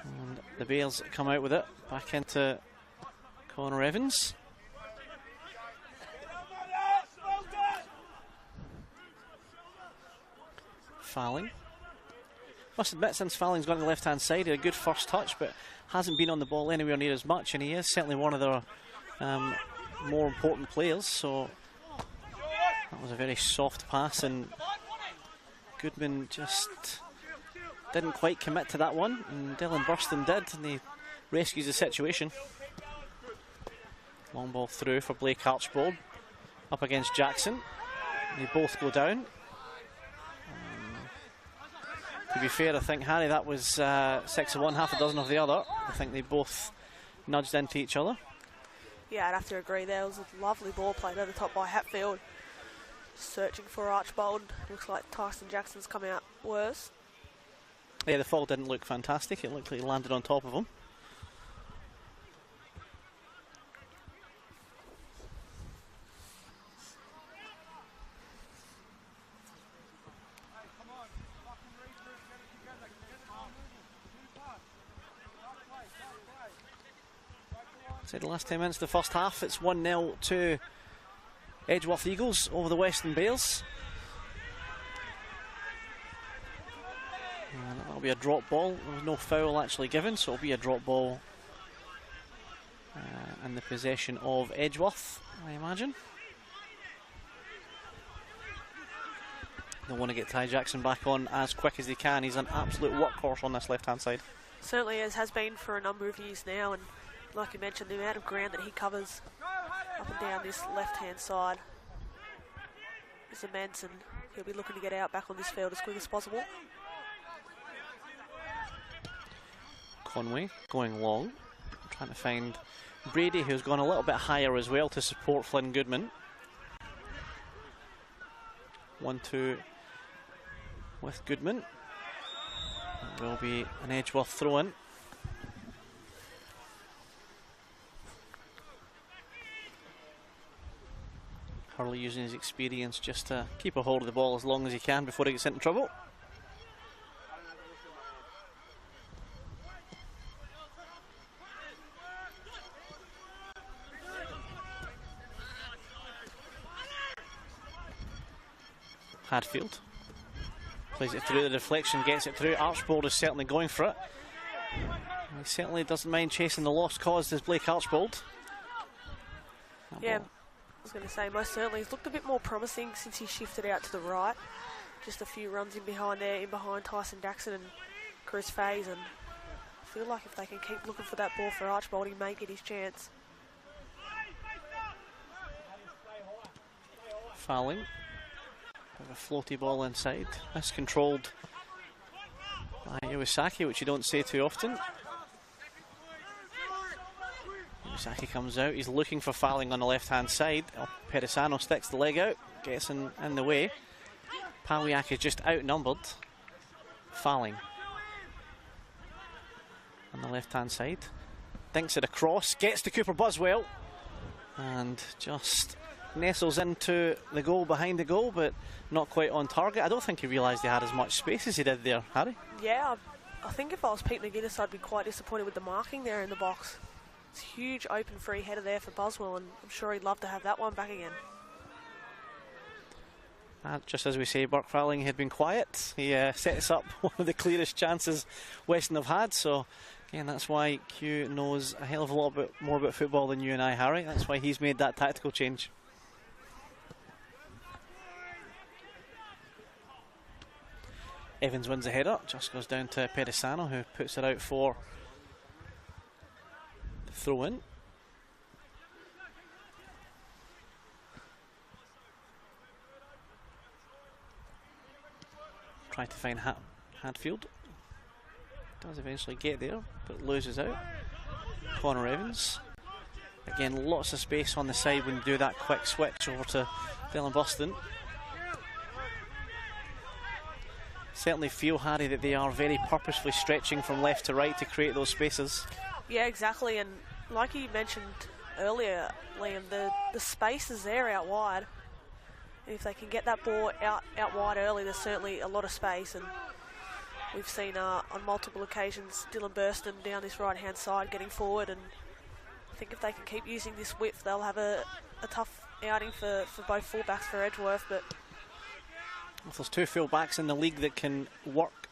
And the Bales come out with it. Back into Connor Evans. Falling. Must admit, since Falling's gone to the left-hand side, he had a good first touch, but hasn't been on the ball anywhere near as much, and he is certainly one of their more important players, so that was a very soft pass, and Goodman just didn't quite commit to that one, and Dylan Burston did, and he rescues the situation. Long ball through for Blake Archbold, up against Jackson. They both go down. To be fair, I think, Harry, that was 6 of one, half a dozen of the other. I think they both nudged into each other. Yeah, I'd have to agree. There was a lovely ball played over the top by Hatfield. Searching for Archbold. Looks like Tyson Jackson's come out worse. Yeah, the fall didn't look fantastic. It looked like he landed on top of him. The last 10 minutes of the first half, it's 1-0 to Edgeworth Eagles over the Weston Bears. And that'll be a drop ball. There was no foul actually given, so it'll be a drop ball in the possession of Edgeworth, I imagine. They'll want to get Ty Jackson back on as quick as they can. He's an absolute workhorse on this left-hand side. Certainly has been for a number of years now, and like you mentioned, the amount of ground that he covers up and down this left-hand side is immense, and he'll be looking to get out back on this field as quick as possible. Conway going long, trying to find Brady, who's gone a little bit higher as well to support Flynn Goodman. 1-2 with Goodman. There will be an Edgeworth throw-in. Hurley using his experience just to keep a hold of the ball as long as he can before he gets into trouble. Hadfield plays it through, the deflection gets it through. Archbold is certainly going for it. He certainly doesn't mind chasing the lost cause as Blake Archbold. Yeah, I was going to say, most certainly he's looked a bit more promising since he shifted out to the right. Just a few runs in behind there, in behind Tyson Jackson and Chris Faze, and I feel like if they can keep looking for that ball for Archbold, he may get his chance. Fouling. A floaty ball inside. Miscontrolled by Iwasaki, which you don't say too often. Iwasaki comes out, he's looking for fouling on the left-hand side. Pedisano sticks the leg out, gets in the way. Pawiak is just outnumbered. Fouling on the left-hand side. Thinks it across, gets to Cooper Buswell, and just nestles into the goal behind the goal, but not quite on target. I don't think he realised he had as much space as he did there, Harry. Yeah, I think if I was Pete McGuinness, I'd be quite disappointed with the marking there in the box. It's a huge open free header there for Buswell, and I'm sure he'd love to have that one back again. And just as we say, Burke Fowling had been quiet. He sets up one of the clearest chances Weston have had, so again, that's why Q knows a hell of a lot more about football than you and I, Harry. That's why he's made that tactical change. Evans wins the header, just goes down to Pedisano, who puts it out for the throw in. Trying to find Hadfield. Does eventually get there, but loses out. Connor Evans. Again, lots of space on the side when you do that quick switch over to Dylan Weston. Certainly feel, Harry, that they are very purposefully stretching from left to right to create those spaces. Yeah, exactly, and like you mentioned earlier, Liam, the space is there out wide. And if they can get that ball out wide early, there's certainly a lot of space, and we've seen on multiple occasions Dylan Burston down this right-hand side getting forward, and I think if they can keep using this width, they'll have a tough outing for both fullbacks for Edgeworth. But if there's two fullbacks in the league that can work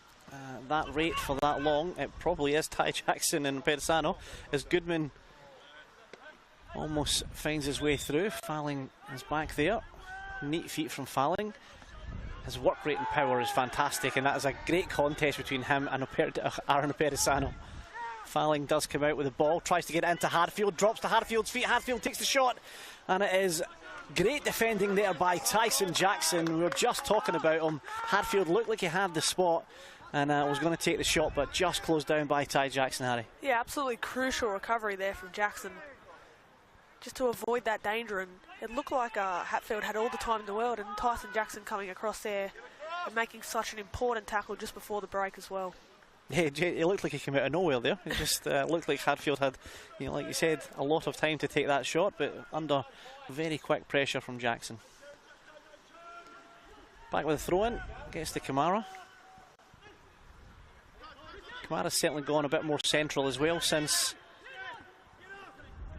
that rate for that long, it probably is Ty Jackson and Pedisano, as Goodman almost finds his way through. Falling is back there. Neat feet from Falling. His work rate and power is fantastic, and that is a great contest between him and Aaron Pedisano. Falling does come out with the ball, tries to get it into Hadfield, drops to Hadfield's feet. Hadfield takes the shot, and it is great defending there by Tyson Jackson. We were just talking about him. Hadfield looked like he had the spot and was going to take the shot, but just closed down by Ty Jackson, Harry. Yeah, absolutely crucial recovery there from Jackson, just to avoid that danger. And it looked like Hatfield had all the time in the world, and Tyson Jackson coming across there and making such an important tackle just before the break as well. Yeah, it looked like he came out of nowhere there. It just looked like Hadfield had, like you said, a lot of time to take that shot, but under very quick pressure from Jackson. Back with a throw-in, gets to Kamara. Kamara's certainly gone a bit more central as well since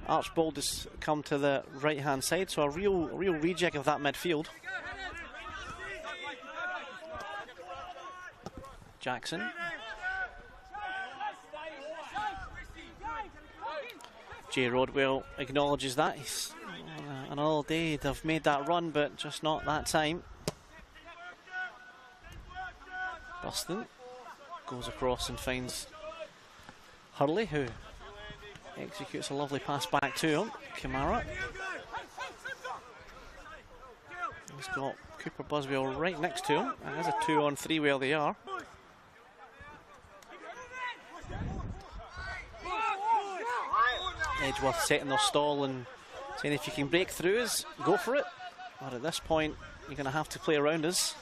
Archbold has come to the right-hand side, so a real rejig of that midfield. Jackson. Jay Rodwell acknowledges that. He's on all day they've made that run, but just not that time. Weston goes across and finds Hurley, who executes a lovely pass back to him. Kamara. He's got Cooper Buswell right next to him. And there's a 2-on-3 where they are. Edgeworth setting their stall and saying if you can break through us, go for it. But at this point, you're going to have to play around us.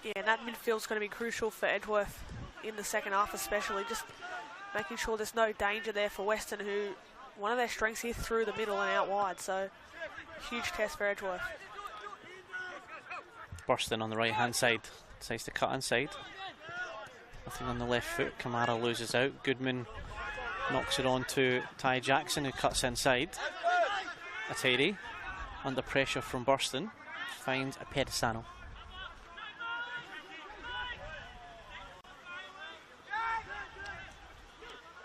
Yeah, and that midfield's going to be crucial for Edgeworth in the second half especially. Just making sure there's no danger there for Weston, who one of their strengths is through the middle and out wide. So, huge test for Edgeworth. Burston on the right-hand side. Decides to cut inside. Nothing on the left foot. Kamara loses out. Goodman knocks it on to Ty Jackson, who cuts inside. Ateri, under pressure from Burston, finds a Pedisano.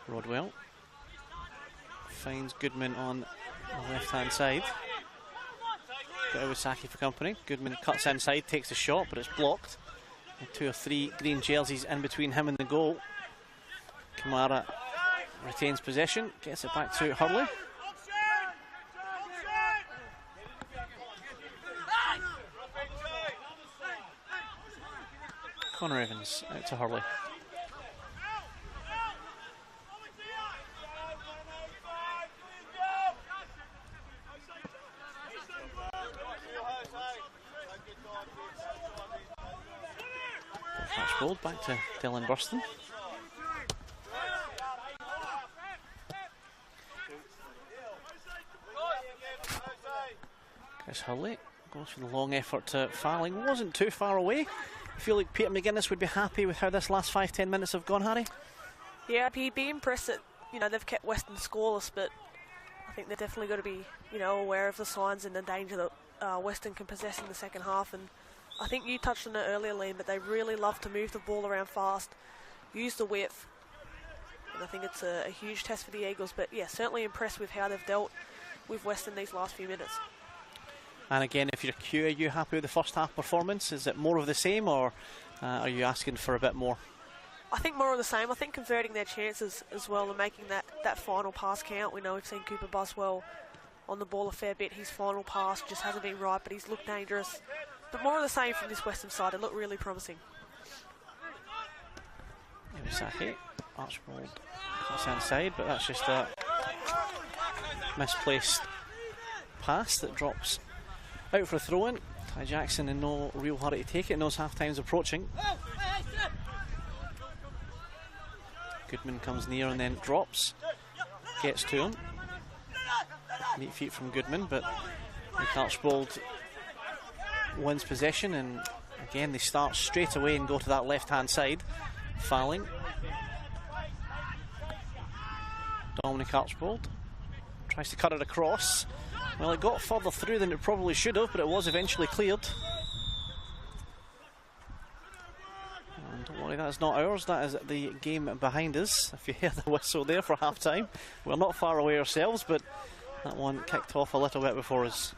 Rodwell finds Goodman on the left-hand side. Got Iwasaki for company. Goodman cuts inside, takes the shot, but it's blocked. And 2 or 3 green jerseys in between him and the goal. Kamara retains possession, gets it back to Hurley. Connor Evans out to Hurley. Archbold back to Dylan Burston. Chris Hurley goes for the long effort to Falling. Wasn't too far away. I feel like Peter McGuinness would be happy with how this last 5-10 minutes have gone, Harry. Yeah, I'd be impressed that they've kept Weston scoreless, but I think they're definitely got to be aware of the signs and the danger that Weston can possess in the second half. And I think you touched on it earlier, Liam, but they really love to move the ball around fast, use the width, and I think it's a huge test for the Eagles. But yeah, certainly impressed with how they've dealt with Weston these last few minutes. And again, if you're Q, are you happy with the first half performance? Is it more of the same, or are you asking for a bit more? I think more of the same. I think converting their chances as well and making that final pass count. We know we've seen Cooper Buswell on the ball a fair bit. His final pass just hasn't been right, but he's looked dangerous. But more of the same from this Western side. It looked really promising. Iwasaki, Archibald, that's inside, but that's just a misplaced pass that drops out for a throw-in. Ty Jackson in no real hurry to take it, knows half-time's approaching. Goodman comes near and then drops, gets to him. Neat feet from Goodman, but Archibald wins possession, and again they start straight away and go to that left-hand side, fouling. Dominic Archibald tries to cut it across. Well, it got further through than it probably should have, but it was eventually cleared. And don't worry, that's not ours, that is the game behind us. If you hear the whistle there for half-time, we're not far away ourselves, but that one kicked off a little bit before us.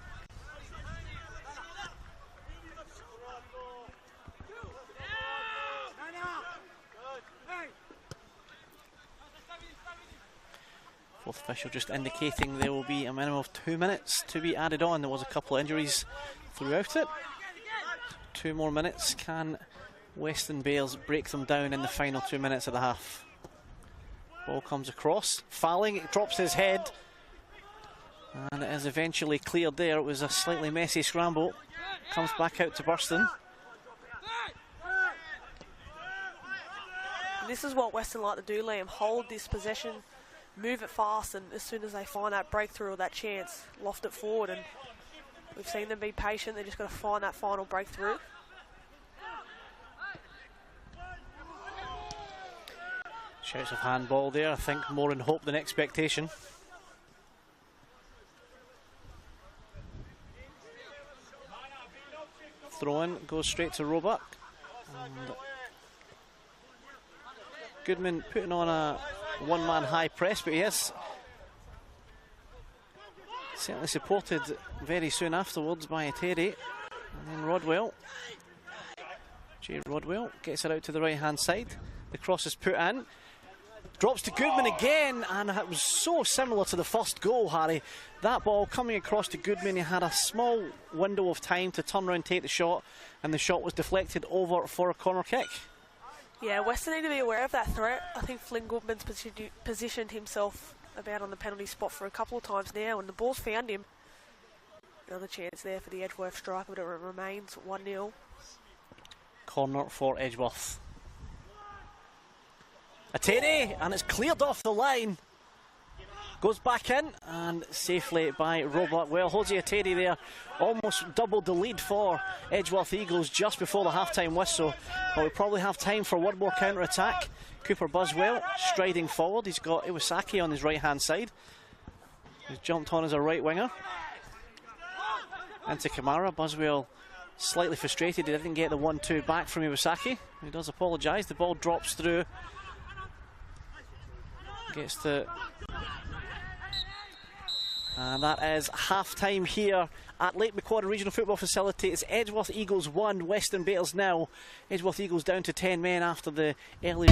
Fourth official just indicating there will be a minimum of 2 minutes to be added on. There was a couple of injuries throughout it. 2 more minutes. Can Weston Bales break them down in the final 2 minutes of the half? Ball comes across. Fouling, it drops his head. And it is eventually cleared there. It was a slightly messy scramble. Comes back out to Burston. This is what Western like to do, Liam. Hold this possession, move it fast, and as soon as they find that breakthrough or that chance, loft it forward. And we've seen them be patient. They're just got to find that final breakthrough. Shouts of handball there. I think more in hope than expectation. Throw-in goes straight to Roebuck. And Goodman putting on a one-man high press, but he is certainly supported very soon afterwards by Terry. And then Rodwell. Jay Rodwell gets it out to the right-hand side. The cross is put in. Drops to Goodman again, and it was so similar to the first goal, Harry. That ball coming across to Goodman, he had a small window of time to turn around, take the shot, and the shot was deflected over for a corner kick. Yeah, Western need to be aware of that threat. I think Flynn Goodman's positioned himself about on the penalty spot for a couple of times now, and the ball's found him. Another chance there for the Edgeworth striker, but it remains 1-0. Corner for Edgeworth. Atene, and it's cleared off the line. Goes back in, and safely by Roebuck. Well, Jose Atene there almost doubled the lead for Edgeworth Eagles just before the half-time whistle. But we probably have time for one more counter-attack. Cooper Buswell striding forward. He's got Iwasaki on his right-hand side. He's jumped on as a right winger. Into Kamara. Buswell slightly frustrated. He didn't get the 1-2 back from Iwasaki. He does apologise. The ball drops through. Gets to... And that is half-time here at Lake Macquarie Regional Football Facility. It's Edgeworth Eagles 1, Weston Bales 0. Edgeworth Eagles down to 10 men after the early...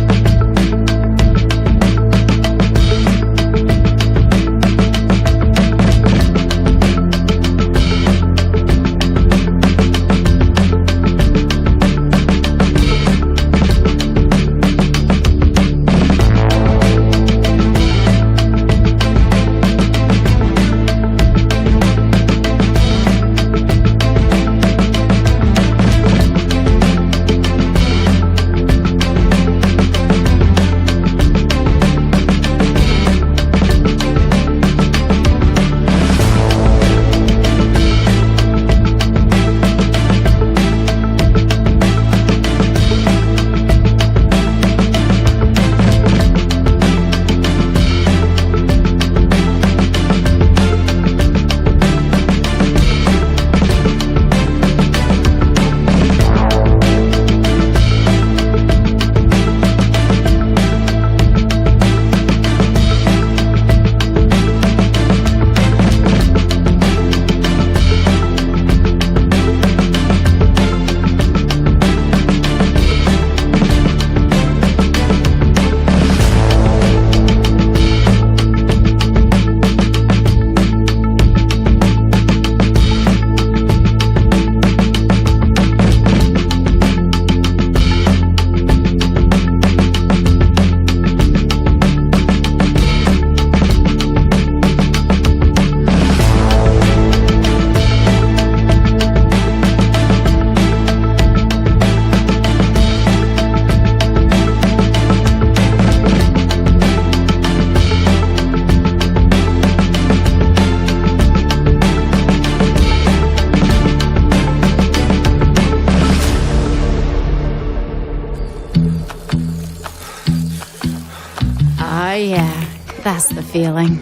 that's the feeling.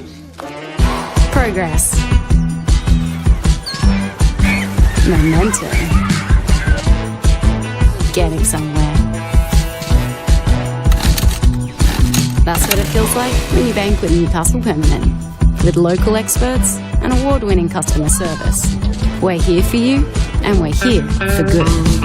Progress. Momentum. Getting somewhere. That's what it feels like when you bank with Newcastle Permanent. With local experts and award-winning customer service. We're here for you, and we're here for good.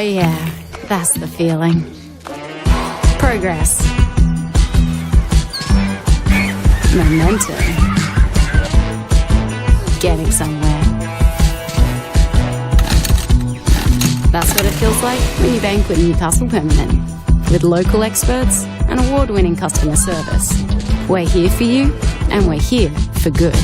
yeah, that's the feeling. Progress. Momentum. Getting somewhere. That's what it feels like when you bank with Newcastle Permanent. With local experts and award-winning customer service. We're here for you, and we're here for good.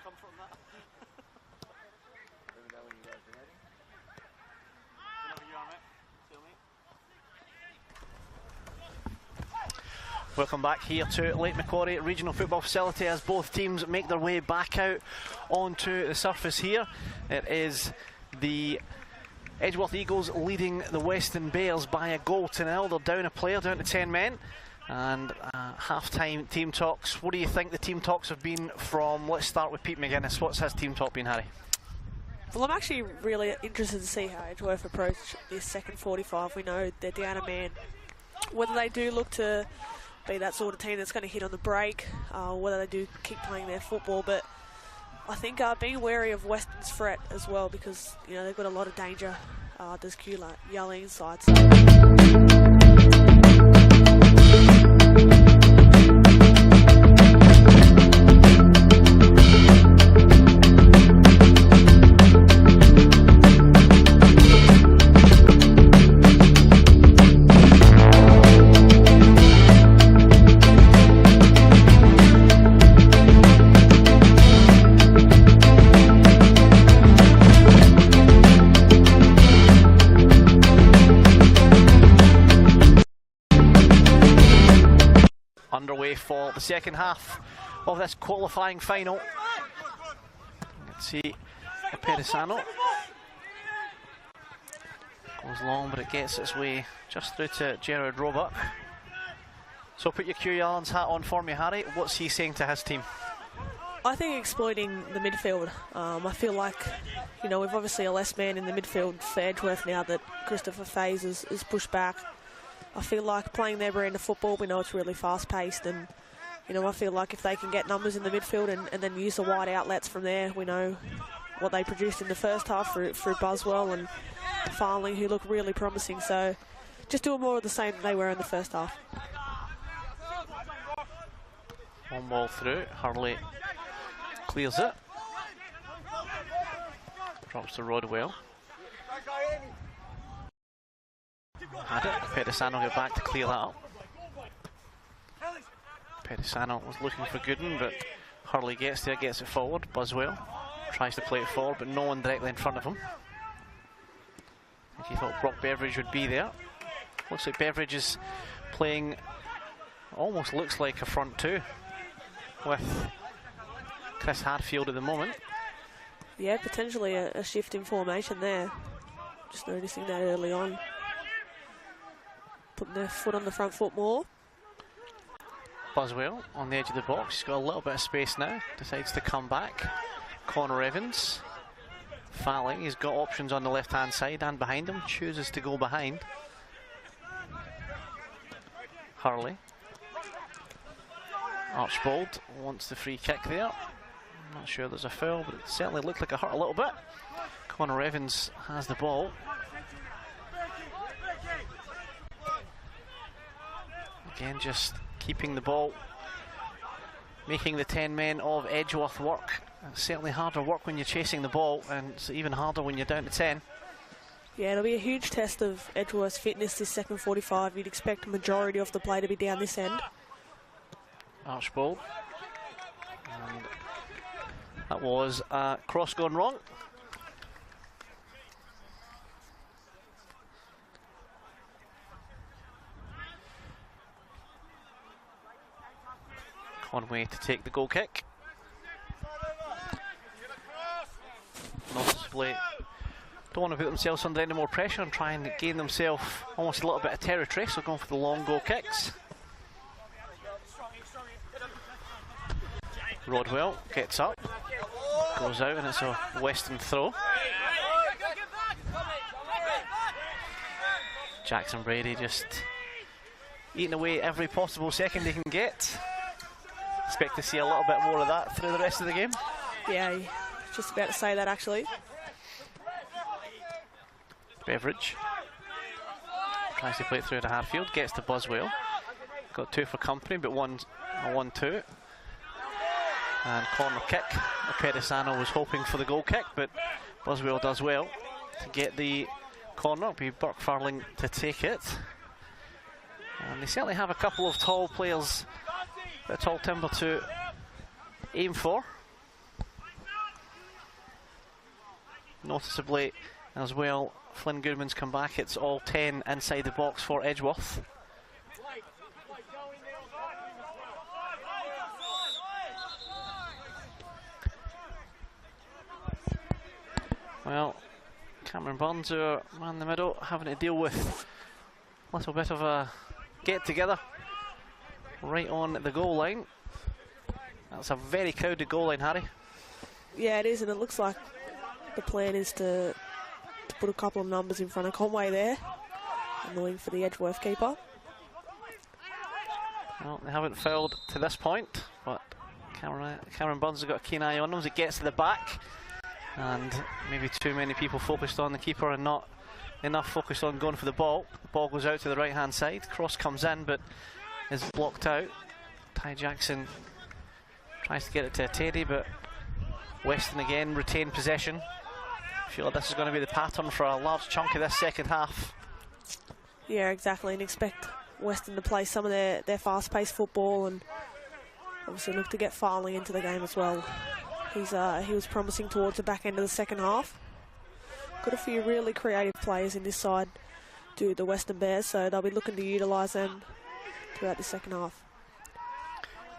comfort in that. Let me know when you guys are ready. Whenever you are, mate. Tell me. Welcome back here to Lake Macquarie Regional Football Facility as both teams make their way back out onto the surface here. It is The Edgeworth Eagles leading the Weston Bears by a goal to 0. They're down a player, down to 10 men. And half-time team talks. What do you think the team talks have been from, let's start with Pete McGuinness. What's his team talk been, Harry? Well, I'm actually really interested to see how Edgeworth approach this second 45. We know they're down a man. Whether they do look to be that sort of team that's going to hit on the break, whether they do keep playing their football, but I think being wary of Weston's threat as well, because they've got a lot of danger. There's Kula yelling inside. So. Underway for the second half of this qualifying final. Let's see, Pedisano goes long, but it gets its way just through to Gerard Roebuck. So put your Q Allen's hat on for me, Harry. What's he saying to his team? I think exploiting the midfield. I feel like, we've obviously a less man in the midfield for Edgeworth now that Christopher Faze is pushed back. I feel like playing their brand of football, we know it's really fast-paced, and I feel like if they can get numbers in the midfield and then use the wide outlets from there, we know what they produced in the first half through Buswell and Farling, who look really promising. So just doing more of the same that they were in the first half. One ball through, Hurley clears it, drops to Rodwell. Had it, Pedisano get back to clear that up. Pedisano was looking for Gooden, but Hurley gets there, gets it forward. Buswell tries to play it forward, but no one directly in front of him. I think he thought Brock Beveridge would be there. Looks like Beveridge is playing, almost looks like a front two with Chris Hadfield at the moment. Yeah, potentially a shift in formation there. Just noticing that early on. Putting their foot on the front foot more. Buswell on the edge of the box. He's got a little bit of space now. Decides to come back. Connor Evans. Falling. He's got options on the left-hand side and behind him. Chooses to go behind. Hurley. Archbold wants the free kick there. I'm not sure there's a foul, but it certainly looked like it hurt a little bit. Connor Evans has the ball. Again, just keeping the ball, making the 10 men of Edgeworth work. It's certainly harder work when you're chasing the ball, and it's even harder when you're down to 10. Yeah, it'll be a huge test of Edgeworth's fitness this second 45. You'd expect a majority of the play to be down this end. Archbold. And that was a cross gone wrong. Conway to take the goal kick. Noticeably don't want to put themselves under any more pressure and try and gain themselves almost a little bit of territory, so going for the long goal kicks. Rodwell gets up, goes out, and it's a Weston throw. Jackson Brady just eating away every possible second he can get. Expect to see a little bit more of that through the rest of the game. Yeah, just about to say that actually. Beveridge tries to play it through to Harfield, gets to Buswell. Got two for company, but a 1-2. And corner kick. Pedisano was hoping for the goal kick, but Buswell does well to get the corner. It'll be Burke Farling to take it. And they certainly have a couple of tall players, a bit of tall timber to aim for. Noticeably as well, Flynn Goodman's come back. It's all 10 inside the box for Edgeworth. Well, Cameron Burns, our man in the middle, having to deal with a little bit of a get-together right on the goal line. That's a very crowded goal line, Harry. Yeah, it is, and it looks like the plan is to put a couple of numbers in front of Conway there. Annoying for the Edgeworth keeper. Well, they haven't fouled to this point, but Cameron Burns has got a keen eye on them as it gets to the back. And maybe too many people focused on the keeper and not enough focused on going for the ball. The ball goes out to the right-hand side. Cross comes in, but is blocked out. Ty Jackson tries to get it to Teddy, but Weston again retain possession. I feel like this is going to be the pattern for a large chunk of this second half. Yeah, exactly, and expect Weston to play some of their fast-paced football and obviously look to get Farley into the game as well. He was promising towards the back end of the second half. Got a few really creative players in this side, do the Western Bears, so they'll be looking to utilise them throughout the second half.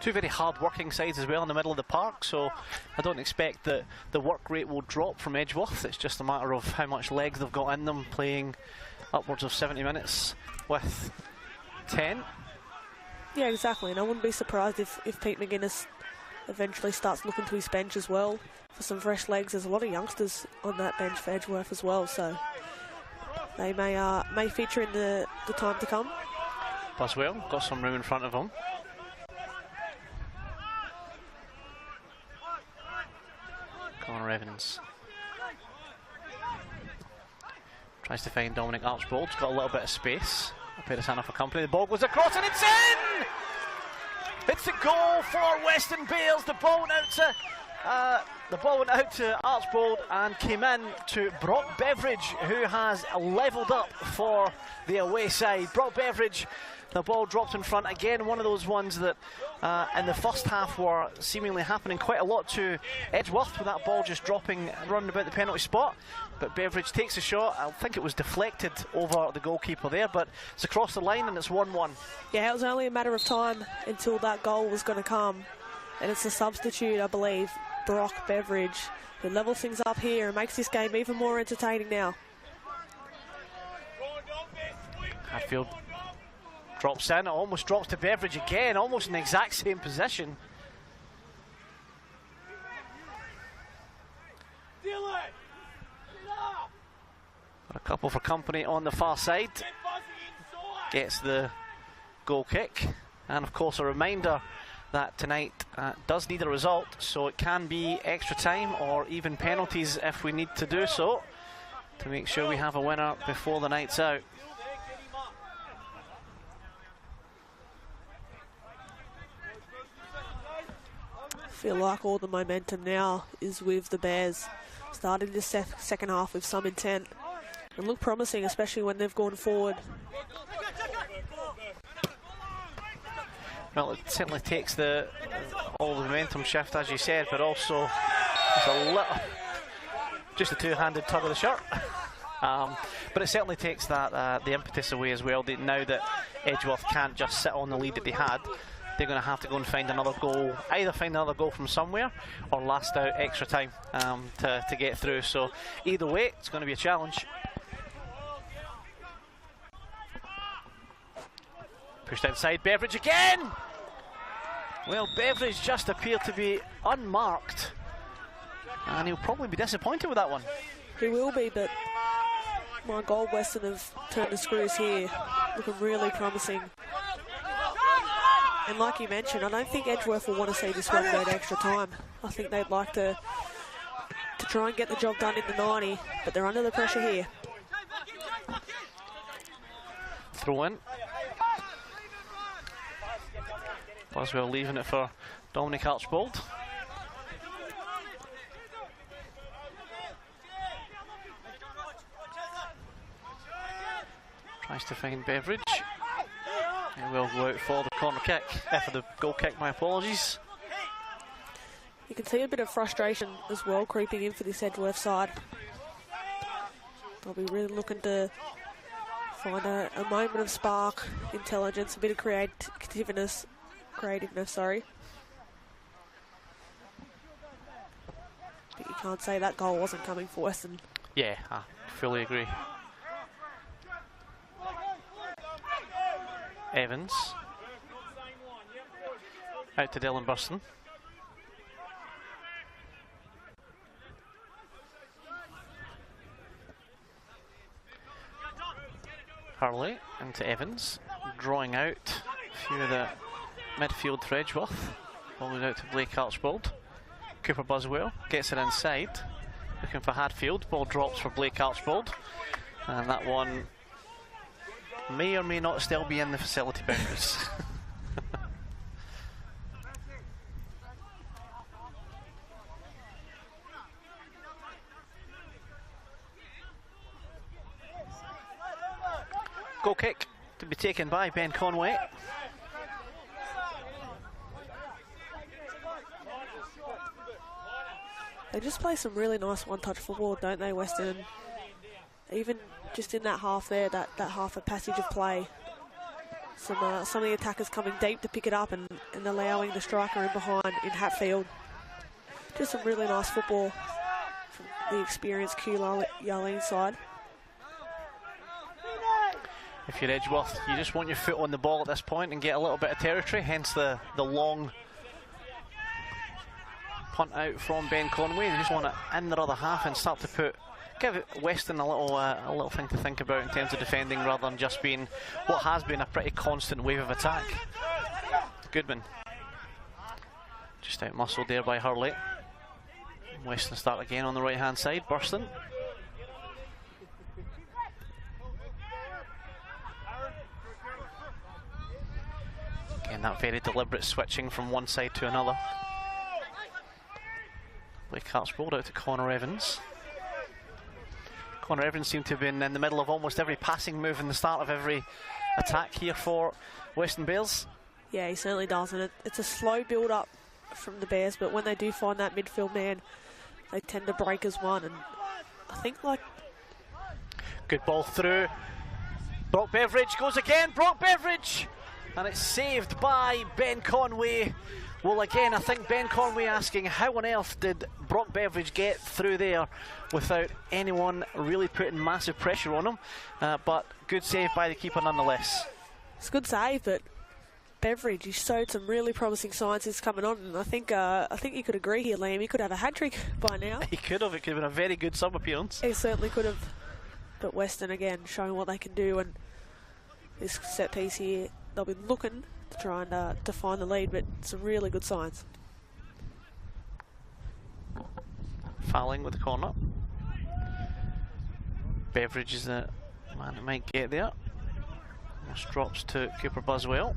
Two very hard-working sides as well in the middle of the park, so I don't expect that the work rate will drop from Edgeworth. It's just a matter of how much legs they've got in them, playing upwards of 70 minutes with 10. Yeah, exactly, and I wouldn't be surprised if Pete McGuinness eventually starts looking to his bench as well for some fresh legs. There's a lot of youngsters on that bench for Edgeworth as well, so they may feature in the time to come. Buswell got some room in front of him. Connor Evans tries to find Dominic Archbold. Got a little bit of space. A pair of hand off a company. The ball goes across and it's in! It's a goal for Western Bears. The ball went out to Archbold and came in to Brock Beveridge, who has levelled up for the away side. Brock Beveridge, the ball dropped in front again. One of those ones that in the first half were seemingly happening quite a lot to Edgeworth, with that ball just dropping round about the penalty spot. But Beveridge takes a shot. I think it was deflected over the goalkeeper there, but it's across the line and it's 1-1. Yeah, it was only a matter of time until that goal was going to come. And it's a substitute, I believe, Brock Beveridge, who levels things up here and makes this game even more entertaining now. Hadfield drops in, it almost drops to Beveridge again, almost in the exact same position. Got a couple for company on the far side. Gets the goal kick. And of course a reminder that tonight does need a result, so it can be extra time or even penalties if we need to do so, to make sure we have a winner before the night's out. I feel like all the momentum now is with the Bears, starting the second half with some intent and look promising, especially when they've gone forward. Well, it certainly takes all the momentum shift, as you said, but also just a two-handed tug of the shirt. But it certainly takes the impetus away as well. Now that Edgeworth can't just sit on the lead that they had, they're going to have to go and find another goal, either find another goal from somewhere or last out extra time to get through. So either way, it's going to be a challenge. Pushed inside, Beveridge again! Well, Beveridge just appeared to be unmarked, and he'll probably be disappointed with that one. He will be, but my God, Weston have turned the screws here, looking really promising. And like you mentioned, I don't think Edgeworth will want to see this one go to extra time. I think they'd like to try and get the job done in the 90, but they're under the pressure here. Throw in. Boswell leaving it for Dominic Archbold. Tries to find Beveridge. He will go out for the corner kick, for the goal kick, my apologies. You can see a bit of frustration as well creeping in for this Edgeworth side. They'll be really looking to find a moment of spark, intelligence, a bit of creativeness, sorry. But you can't say that goal wasn't coming for Weston. Yeah, I fully agree. Evans. Out to Dylan Burston. Hurley into Evans, drawing out a few of the midfield for Edgeworth. Ball goes out to Blake Archbold. Cooper Buswell gets it inside, looking for Hadfield. Ball drops for Blake Archbold, and that one may or may not still be in the facility boundaries. Goal kick to be taken by Ben Conway. They just play some really nice one-touch football, don't they, Weston? Even just in that half there, that half a passage of play, some of the attackers coming deep to pick it up and allowing the striker in behind in Hatfield. Just some really nice football from the experienced Yarleen side. If you're Edgeworth, you just want your foot on the ball at this point and get a little bit of territory, hence the long punt out from Ben Conway. They just want to in their other half and start to give Weston a little thing to think about in terms of defending, rather than just being what has been a pretty constant wave of attack. Goodman just out muscled there by Hurley. Weston start again on the right hand side. Burston. Again, that very deliberate switching from one side to another. Blake Archbold out to Connor Evans. Connor Evans seemed to have been in the middle of almost every passing move in the start of every attack here for Western Bears. Yeah, he certainly does, and it's a slow build-up from the Bears, but when they do find that midfield man, they tend to break as one, and I think Good ball through. Brock Beveridge goes again. Brock Beveridge! And it's saved by Ben Conway. Well, again, I think Ben Conway asking how on earth did Brock Beveridge get through there without anyone really putting massive pressure on him. But good save by the keeper nonetheless. It's a good save, but Beveridge, he showed some really promising signs he's coming on, and I think you could agree here, Liam. He could have a hat-trick by now. He could have. It could have been a very good sub-appearance. He certainly could have. But Weston, again, showing what they can do, and this set piece here, they'll be looking to try and to find the lead, but some really good signs. Fouling with the corner. Beveridge is the man that might get there. Just drops to Cooper Buswell.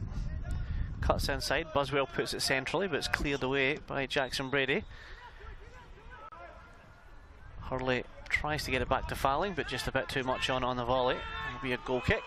Cuts inside. Buswell puts it centrally, but it's cleared away by Jackson Brady. Hurley tries to get it back to Fouling, but just a bit too much on the volley. It'll be a goal kick.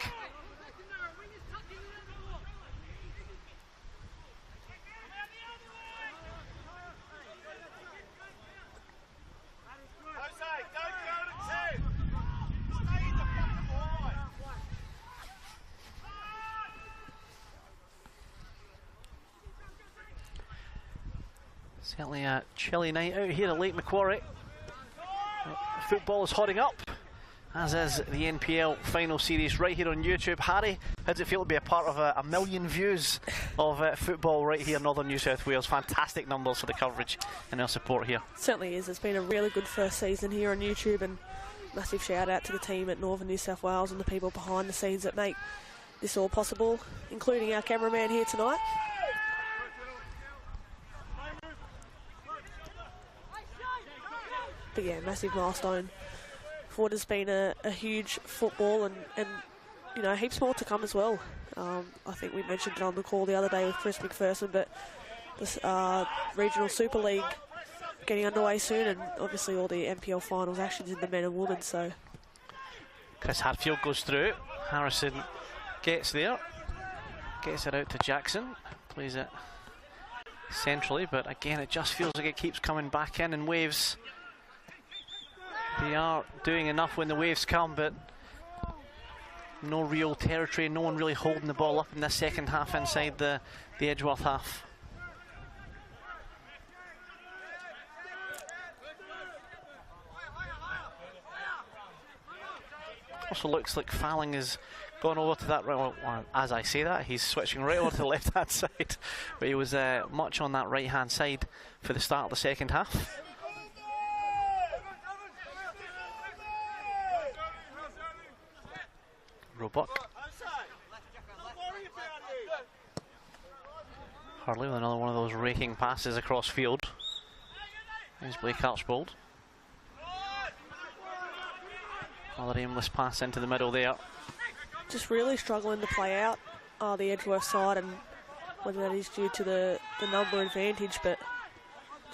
Certainly a chilly night out here at Lake Macquarie. Football is hotting up, as is the NPL final series right here on YouTube. Harry, how does it feel to be a part of a million views of football right here in northern New South Wales? Fantastic numbers for the coverage and our support here. It certainly is. It's been a really good first season here on YouTube, and massive shout out to the team at Northern New South Wales and the people behind the scenes that make this all possible, including our cameraman here tonight. But yeah, massive milestone for what has been a huge football, and you know, heaps more to come as well. I think we mentioned it on the call the other day with Chris McPherson, but this Regional Super League getting underway soon, and obviously all the NPL finals actions in the men and women. So Chris Hadfield goes through. Harrison gets there, gets it out to Jackson, plays it centrally, but again it just feels like it keeps coming back in waves. They are doing enough when the waves come, but no real territory, no one really holding the ball up in this second half inside the Edgeworth half. Also looks like Falling has gone over to that right. Well, as I say that, he's switching right over to the left-hand side, but he was much on that right-hand side for the start of the second half. Roebuck. Hurley with another one of those raking passes across field. Here's Blake Archbold. Another aimless pass into the middle there. Just really struggling to play out the Edgeworth side, and whether that is due to the number advantage, but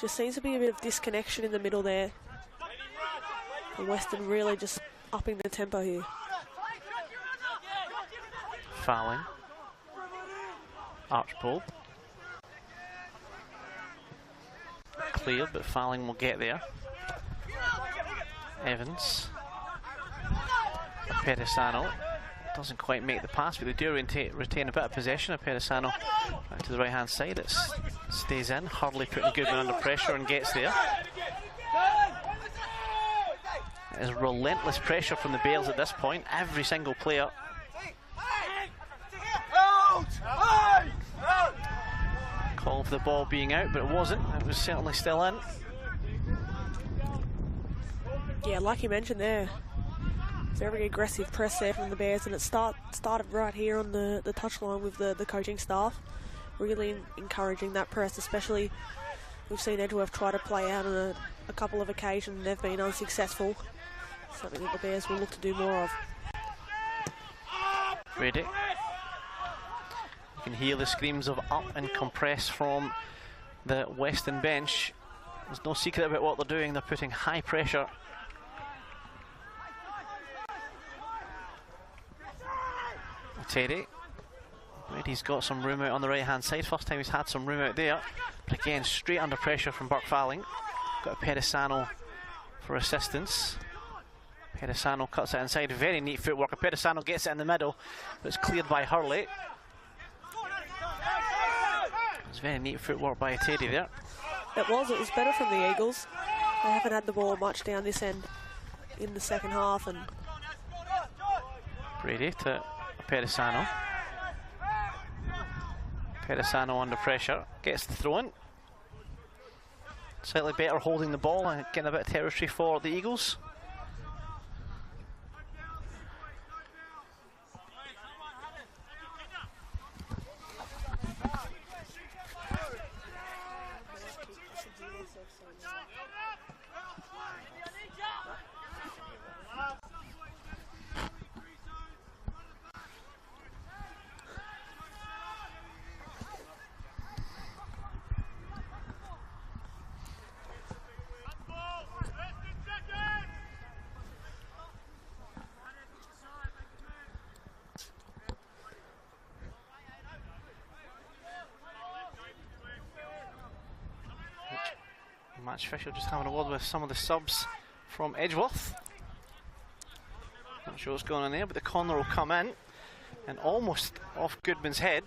just seems to be a bit of disconnection in the middle there. And Weston really just upping the tempo here. Fouling. Archbold. Cleared, but Fouling will get there. Evans. Pedisano doesn't quite make the pass, but they do retain a bit of possession. Pedisano back to the right hand side. It stays in. Hurley putting Goodman under pressure and gets there. It is relentless pressure from the Bears at this point. Every single player. Call for the ball being out, but it wasn't. It was certainly still in. Yeah, like you mentioned there, very aggressive press there from the Bears, and it started right here on the touchline with the coaching staff. Really encouraging that press, especially we've seen Edgeworth try to play out on a couple of occasions and they've been unsuccessful. Something that the Bears will look to do more of. Ready. You can hear the screams of up and compress from the Weston bench. There's no secret about what they're doing. They're putting high pressure. Teddy. Brady's got some room out on the right hand side. First time he's had some room out there. But again, straight under pressure from Burke Falling. Got a Pedisano for assistance. Pedisano cuts it inside. Very neat footwork. Pedisano gets it in the middle, but it's cleared by Hurley. It's very neat footwork by Teddy there. It was better from the Eagles. They haven't had the ball much down this end in the second half. And Brady to Pedisano. Pedisano under pressure, gets the throw in. Slightly better holding the ball and getting a bit of territory for the Eagles. Match official just having a word with some of the subs from Edgeworth. Not sure what's going on there, but the corner will come in and almost off Goodman's head.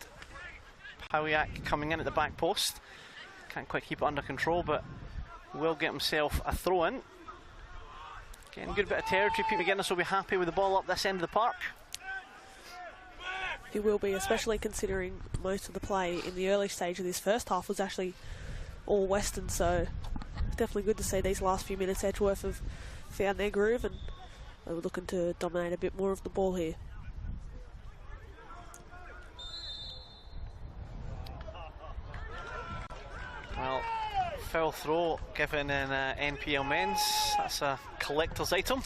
Powiak coming in at the back post. Can't quite keep it under control, but will get himself a throw in. Getting a good bit of territory. Pete McGuinness will be happy with the ball up this end of the park. he will be, especially considering most of the play in the early stage of this first half was actually all Weston, so it's definitely good to see these last few minutes Edgeworth have found their groove and they were looking to dominate a bit more of the ball here. Well, foul throw given in NPL men's, that's a collector's item.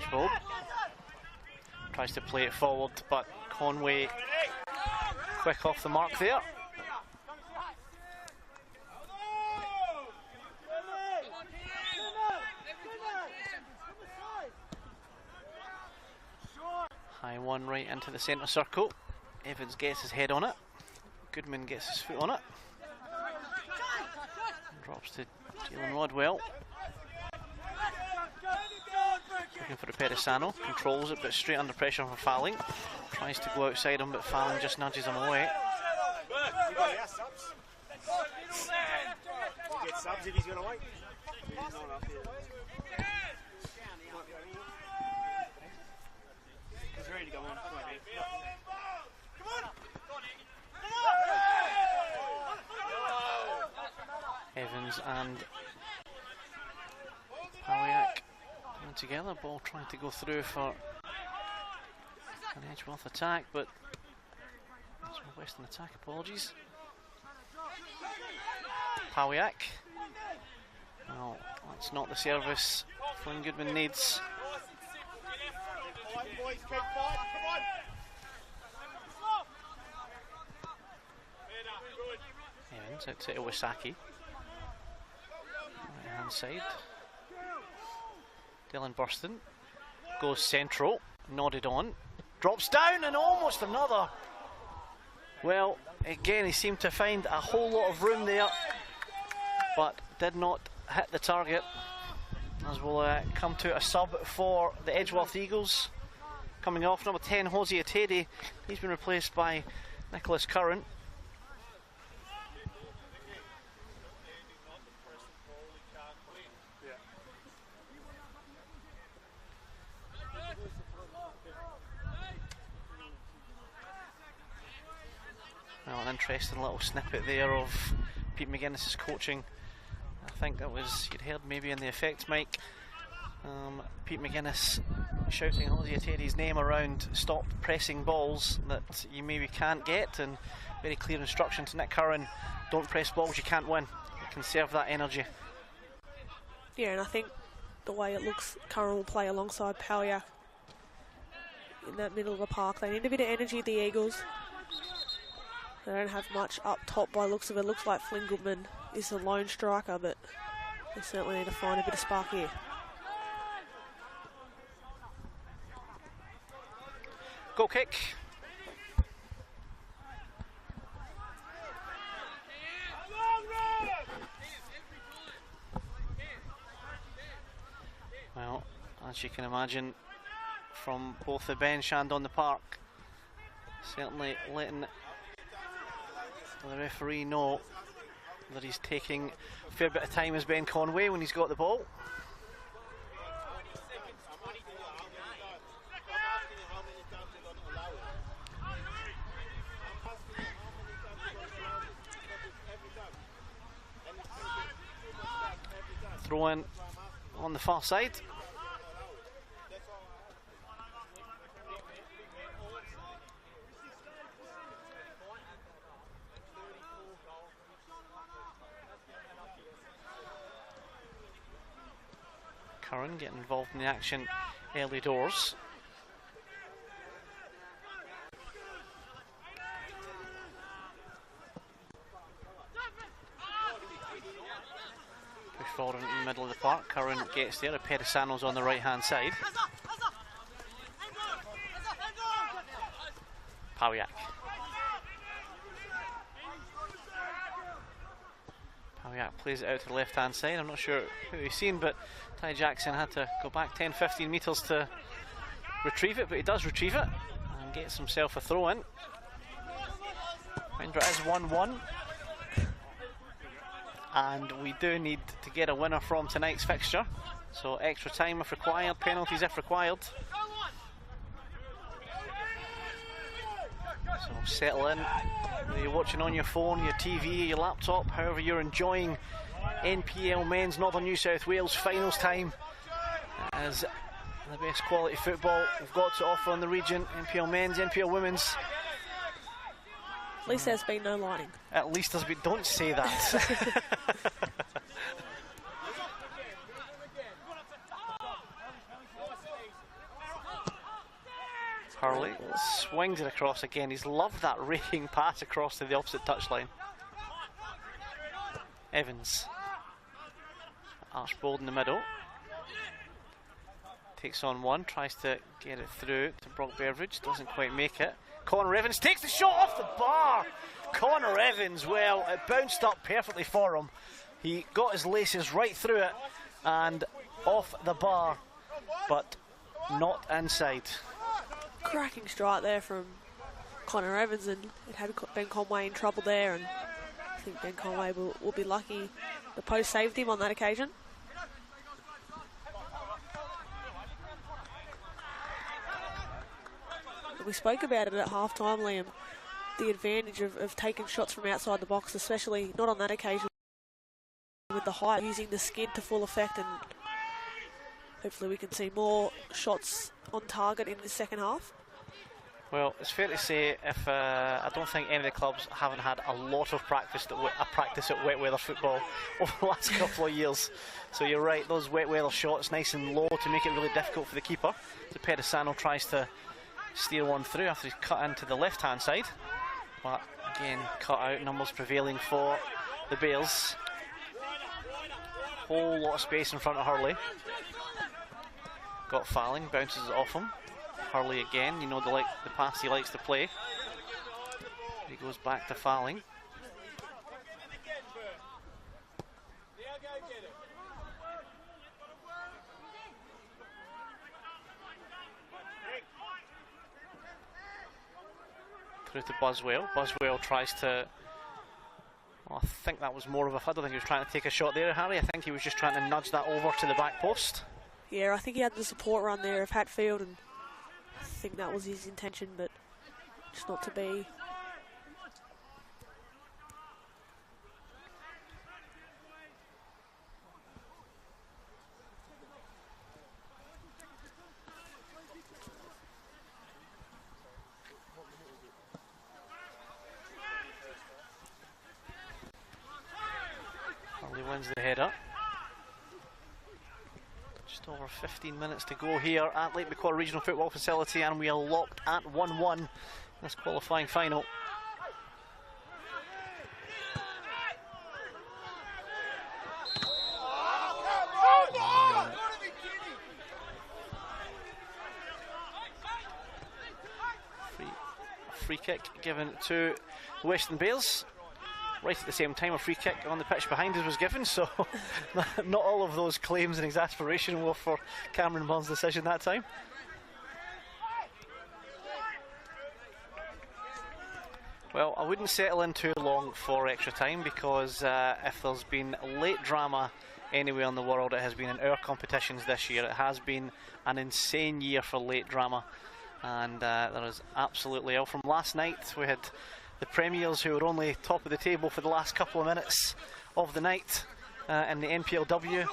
Schwab tries to play it forward, but Conway quick off the mark there. High one right into the centre circle. Evans gets his head on it. Goodman gets his foot on it. Drops to Jalen Rodwell. Looking for the Pedisano, controls it but straight under pressure for fouling. Tries to go outside him but fouling just nudges him away. Get subs if he's going to wait. He's ready to go on. Evans and Pawiak coming together, ball trying to go through for an Edgeworth attack, but that's a Weston attack, apologies. Pawiak. Well, that's not the service Flynn Goodman needs. Evans out to Iwasaki. Right hand side. Dylan Burston goes central, nodded on, drops down and almost another. Well, again he seemed to find a whole lot of room there, but did not hit the target. As we'll come to a sub for the Edgeworth Eagles. Coming off, number 10, Hosea Teddy. He's been replaced by Nicholas Curran. Well, an interesting little snippet there of Pete McGuinness's coaching. I think that was, you'd heard maybe in the effects mic, Pete McGuinness shouting Hosea Teddy's name around stop pressing balls that you maybe can't get, and very clear instruction to Nick Curran, don't press balls you can't win, conserve that energy. Yeah, and I think the way it looks, Curran will play alongside Pawiak in that middle of the park. They need a bit of energy, the Eagles. They don't have much up top by the looks of it. Looks like Flynn Goodman is the lone striker, but they certainly need to find a bit of spark here. Goal kick. Well, as you can imagine, from both the bench and on the park, certainly letting the referee know that he's taking a fair bit of time as Ben Conway when he's got the ball. Throw in on the far side. Curran getting involved in the action early doors. Push forward in the middle of the park. Curran gets there. Pedisano's on the right hand side. Pawiak. Pawiak plays it out to the left hand side. I'm not sure who he's seen, but Ty Jackson had to go back 10-15 metres to retrieve it, but he does retrieve it and gets himself a throw in. Reminder, it is 1-1, and we do need to get a winner from tonight's fixture, so extra time if required, penalties if required. So settle in, whether you're watching on your phone, your TV, your laptop, however you're enjoying NPL Men's Northern New South Wales finals time, as the best quality football we've got to offer in the region. NPL Men's, NPL Women's. At least there's been no lighting. At least there's been, don't say that. Hurley swings it across again. He's loved that raking pass across to the opposite touchline. Evans. Archbold in the middle. Takes on one, tries to get it through to Brock Beveridge, doesn't quite make it. Connor Evans takes the shot off the bar. Connor Evans, well, it bounced up perfectly for him. He got his laces right through it and off the bar, but not inside. Cracking strike there from Connor Evans, and it had Ben Conway in trouble there, and I think Ben Conway will be lucky the post saved him on that occasion. We spoke about it at half-time, Liam, the advantage of taking shots from outside the box, especially not on that occasion with the height, using the skid to full effect, and hopefully we can see more shots on target in the second half. Well, it's fair to say I don't think any of the clubs haven't had a lot of practice at wet weather football over the last couple of years. So you're right, those wet weather shots nice and low to make it really difficult for the keeper. So Pedicano tries to steer one through after he's cut into the left-hand side. But again, cut out, numbers prevailing for the Bears. Whole lot of space in front of Hurley. Got Falling, bounces it off him. Hurley again, you know the pass he likes to play. He goes back to Falling. Through to Buswell. Buswell tries to... Well, I think that was more of a... I don't think he was trying to take a shot there, Harry. I think he was just trying to nudge that over to the back post. Yeah, I think he had the support run there of Hatfield, and I think that was his intention, but just not to be. Hurley wins the header. Just over 15 minutes to go here at Lake Macquarie Regional Football Facility, and we are locked at 1-1 in this qualifying final. Free kick given to Weston Bears. Right at the same time, a free kick on the pitch behind us was given, so not all of those claims and exasperation were for Cameron Bond's decision that time. Well, I wouldn't settle in too long for extra time, because if there's been late drama anywhere in the world, it has been in our competitions this year. It has been an insane year for late drama, and there is absolutely... From last night, we had the Premiers, who were only top of the table for the last couple of minutes of the night in the NPLW,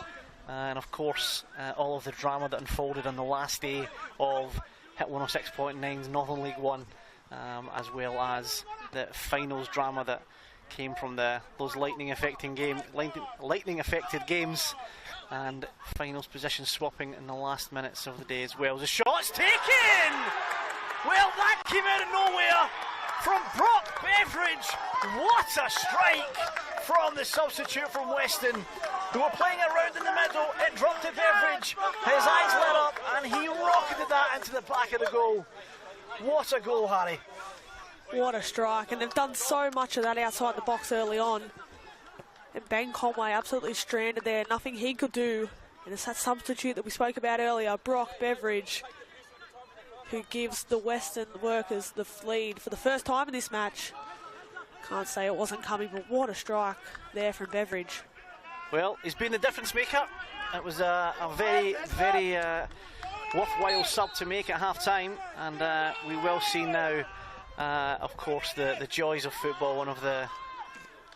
and of course all of the drama that unfolded on the last day of Hit 106.9's Northern League 1, as well as the finals drama that came from those lightning affected games, and finals position swapping in the last minutes of the day as well. The shot's taken! Well, that came out of nowhere from Brock Beveridge. What a strike from the substitute from Weston, who were playing around in the middle. It dropped to Beveridge, his eyes lit up, and he rocketed that into the back of the goal. What a goal, Harry. What a strike, and they've done so much of that outside the box early on. And Ben Conway absolutely stranded there, nothing he could do. And it's that substitute that we spoke about earlier, Brock Beveridge, who gives the Western workers the lead for the first time in this match. Can't say it wasn't coming, but what a strike there from Beveridge. Well, he's been the difference maker. It was a very, very worthwhile sub to make at half-time, and we will see now, of course, the joys of football, one of the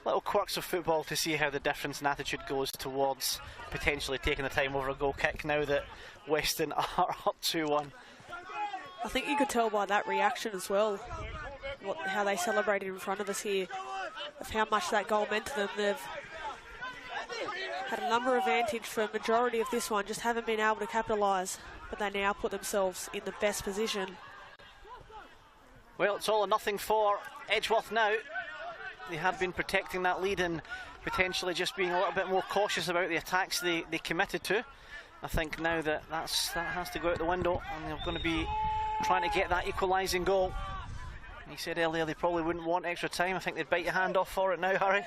little quirks of football, to see how the difference in attitude goes towards potentially taking the time over a goal kick now that Weston are up 2-1. I think you could tell by that reaction as well, how they celebrated in front of us here, of how much that goal meant to them. They've had a number of advantage for a majority of this one, just haven't been able to capitalise, but they now put themselves in the best position. Well, it's all or nothing for Edgeworth now. They had been protecting that lead and potentially just being a little bit more cautious about the attacks they committed to. I think now that has to go out the window, and they're going to be trying to get that equalising goal. He said earlier they probably wouldn't want extra time. I think they'd bite your hand off for it now, Harry.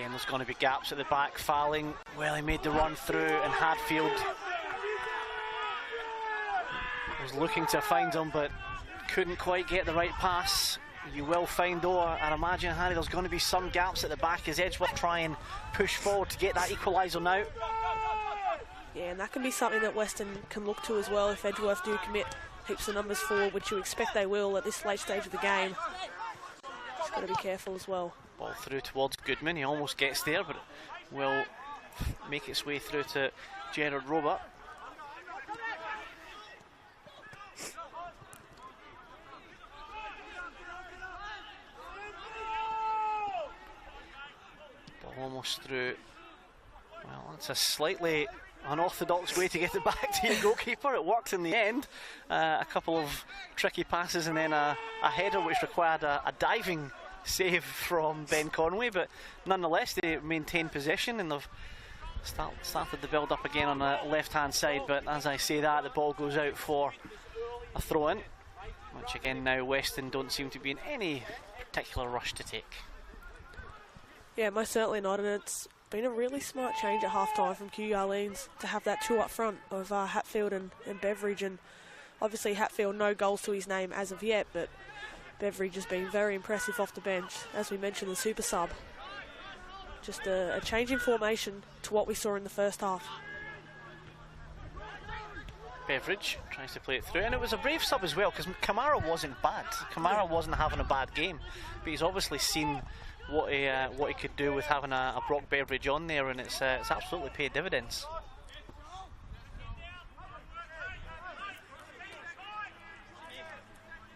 Again, there's going to be gaps at the back. Falling, well, he made the run through, and Hadfield was looking to find him, but couldn't quite get the right pass. You will find, though, I imagine, Harry, there's going to be some gaps at the back as Edgeworth try and push forward to get that equaliser now. Yeah, and that can be something that Weston can look to as well if Edgeworth do commit heaps of numbers forward, which you expect they will at this late stage of the game. Just got to be careful as well. Ball through towards Goodman. He almost gets there, but will make its way through to Gerard Robert. Ball almost through. Well, it's a slightly unorthodox way to get it back to your goalkeeper. It worked in the end. A couple of tricky passes and then a header which required a diving save from Ben Conway, but nonetheless they maintain possession and they've started the build up again on the left hand side. But as I say that, the ball goes out for a throw in, which again now Weston don't seem to be in any particular rush to take. Yeah, most certainly not, and it's been a really smart change at half-time from Q Yarleens to have that two up front of Hatfield and Beveridge, and obviously Hatfield no goals to his name as of yet, but Beveridge has been very impressive off the bench. As we mentioned, the super sub. Just a change in formation to what we saw in the first half. Beveridge tries to play it through, and it was a brave sub as well because Kamara wasn't bad. Kamara wasn't having a bad game, but he's obviously seen what he could do with having a Brock Beveridge on there, and it's absolutely paid dividends.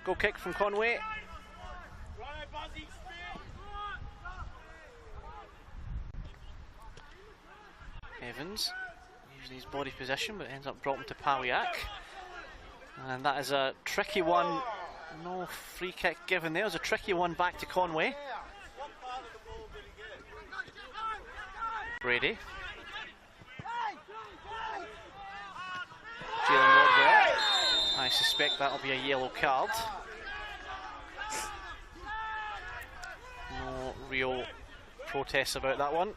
Goal kick from Conway. Evans using his body position, but ends up dropping to Pawiak, and that is a tricky one. No free kick given there. It was a tricky one back to Conway. Brady. Jalen Rodwell. I suspect that'll be a yellow card. No real protests about that one.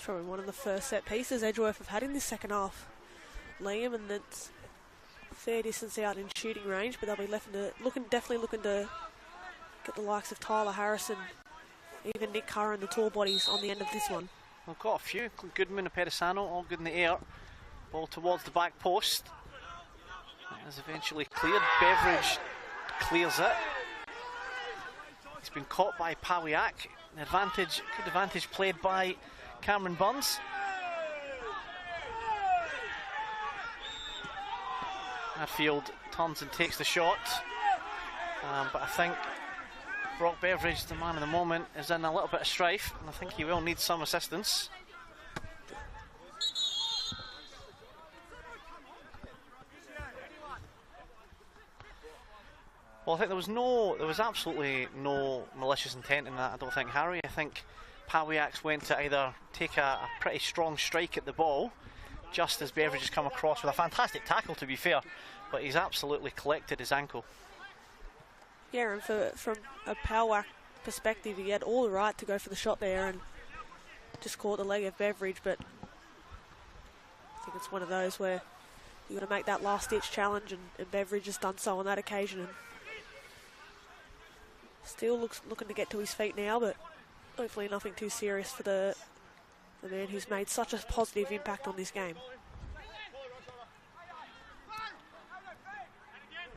Probably one of the first set pieces Edgeworth have had in this second half, Liam, and it's fair distance out in shooting range, but they'll be definitely looking to get the likes of Tyler Harrison, even Nick Curran, the tall bodies on the end of this one. We've got a few. Goodman and Pedisano all good in the air. Ball towards the back post. That is eventually cleared. Beveridge clears it. It's been caught by Pawiak. Good advantage played by Cameron Burns. Hadfield turns and takes the shot, but I think Brock Beveridge, the man of the moment, is in a little bit of strife, and I think he will need some assistance. Well, I think there was absolutely no malicious intent in that, I don't think, Harry. I think Pawiak went to either take a pretty strong strike at the ball just as Beveridge has come across with a fantastic tackle, to be fair, but he's absolutely collected his ankle. Yeah, and from a Pawiak perspective, he had all the right to go for the shot there and just caught the leg of Beveridge, but I think it's one of those where you've got to make that last-ditch challenge, and Beveridge has done so on that occasion, and still looking to get to his feet now, but hopefully nothing too serious for the man who's made such a positive impact on this game.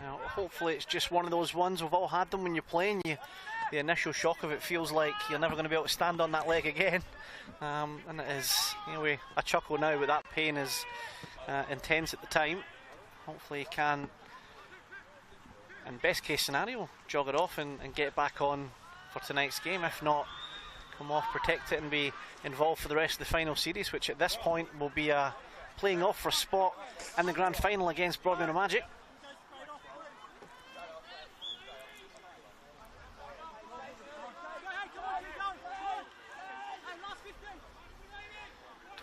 Now, hopefully it's just one of those ones. We've all had them when you're playing. The initial shock of it feels like you're never going to be able to stand on that leg again. And it is, a chuckle now, but that pain is intense at the time. Hopefully he can, in best case scenario, jog it off and get back on for tonight's game. If not, come off, protect it and be involved for the rest of the final series, which at this point will be playing off for a spot in the grand final against Broadmeadow Magic.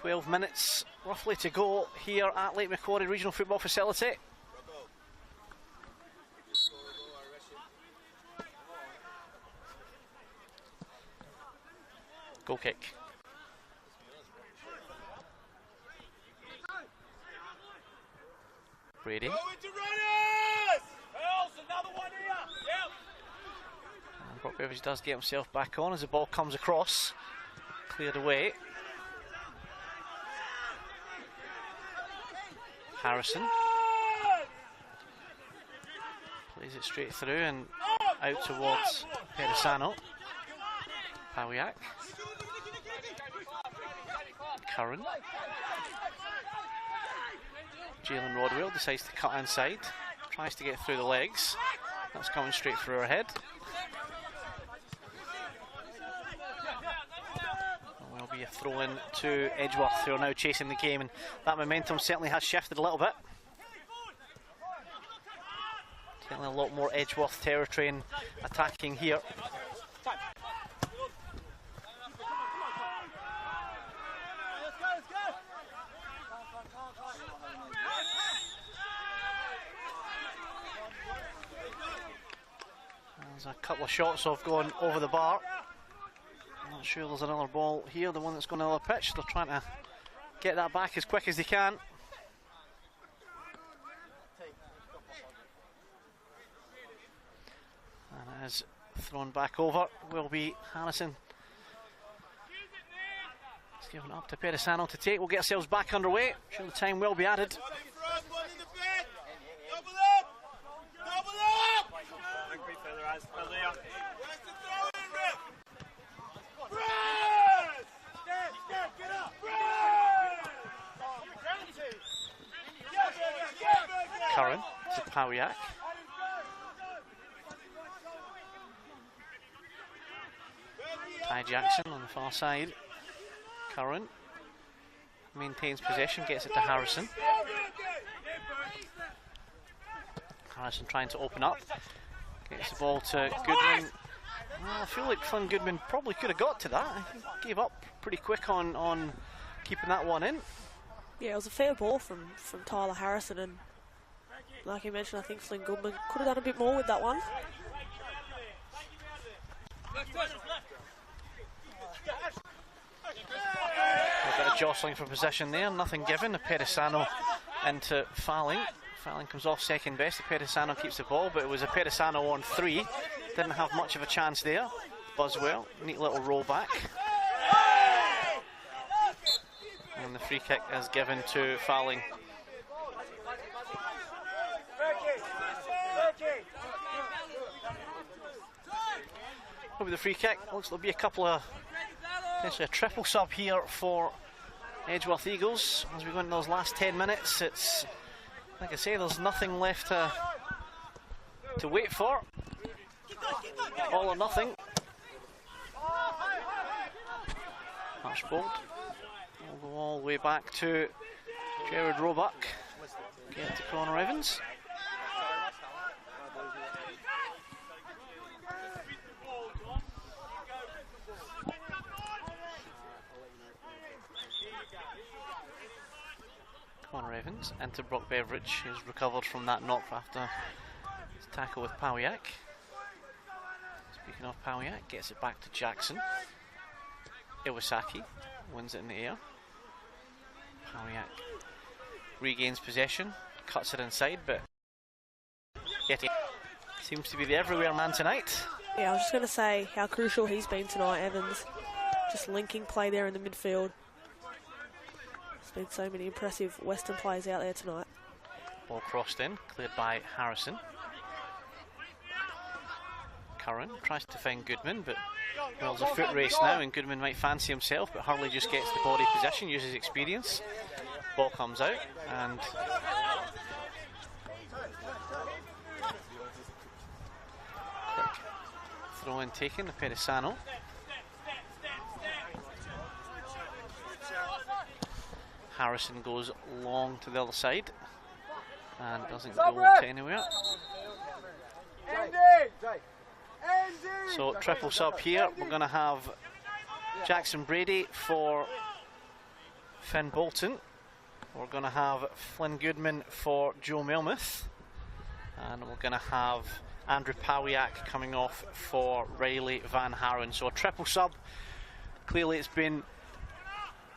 12 minutes roughly to go here at Lake Macquarie Regional Football Facility. Goal kick. Brady. And Brock Beveridge does get himself back on as the ball comes across. Cleared away. Harrison plays it straight through and out towards Perisano. Pawiak. Curran. Jalen Rodwell decides to cut inside. Tries to get through the legs. That's coming straight through her head. Will be a throw in to Edgeworth, who are now chasing the game, and that momentum certainly has shifted a little bit. Certainly a lot more Edgeworth territory in attacking here. There's a couple of shots have gone over the bar. I'm not sure there's another ball here, the one that's gone on the pitch. They're trying to get that back as quick as they can. And it is thrown back over. Will be Harrison. It's given up to Perisano to take. We'll get ourselves back underway. I'm sure the time will be added. Curran to Pawiak. Ty Jackson on the far side. Curran maintains possession, gets it to Harrison. Harrison trying to open up. Gets the ball to Goodman. Well, I feel like Flynn Goodman probably could have got to that. He gave up pretty quick on keeping that one in. Yeah, it was a fair ball from Tyler Harrison, and like you mentioned, I think Flynn Goodman could have done a bit more with that one. A bit of jostling for possession there, nothing given. The Perisano into Falling. Falling comes off second best. The Perisano keeps the ball, but it was a Perisano on 3. Didn't have much of a chance there. Buswell, neat little roll back. And the free kick is given to Falling. With the free kick, looks like there'll be a couple of, potentially a triple sub here for Edgeworth Eagles. As we go into those last 10 minutes, it's, like I say, there's nothing left to wait for. All or nothing. Archbold will go all the way back to Gerard Roebuck. Get to Connor Evans. Connor Evans into Brock Beveridge, who's recovered from that knock after his tackle with Pawiak. Speaking of Pawiak, gets it back to Jackson. Iwasaki wins it in the air. Pawiak regains possession, cuts it inside, but yet he seems to be the everywhere man tonight. Yeah, I was just going to say how crucial he's been tonight, Evans. Just linking play there in the midfield. Been so many impressive Western players out there tonight. Ball crossed in, cleared by Harrison. Curran tries to find Goodman, but well, it's a foot race now, and Goodman might fancy himself, but Hurley just gets the body position, uses experience. Ball comes out, and throw in taken, the Perisano. Harrison goes long to the other side and doesn't go to anywhere. So triple sub here. We're going to have Jackson Brady for Finn Bolton. We're going to have Flynn Goodman for Joe Melmoth. And we're going to have Andrew Pawiak coming off for Riley Van Haren. So a triple sub. Clearly it's been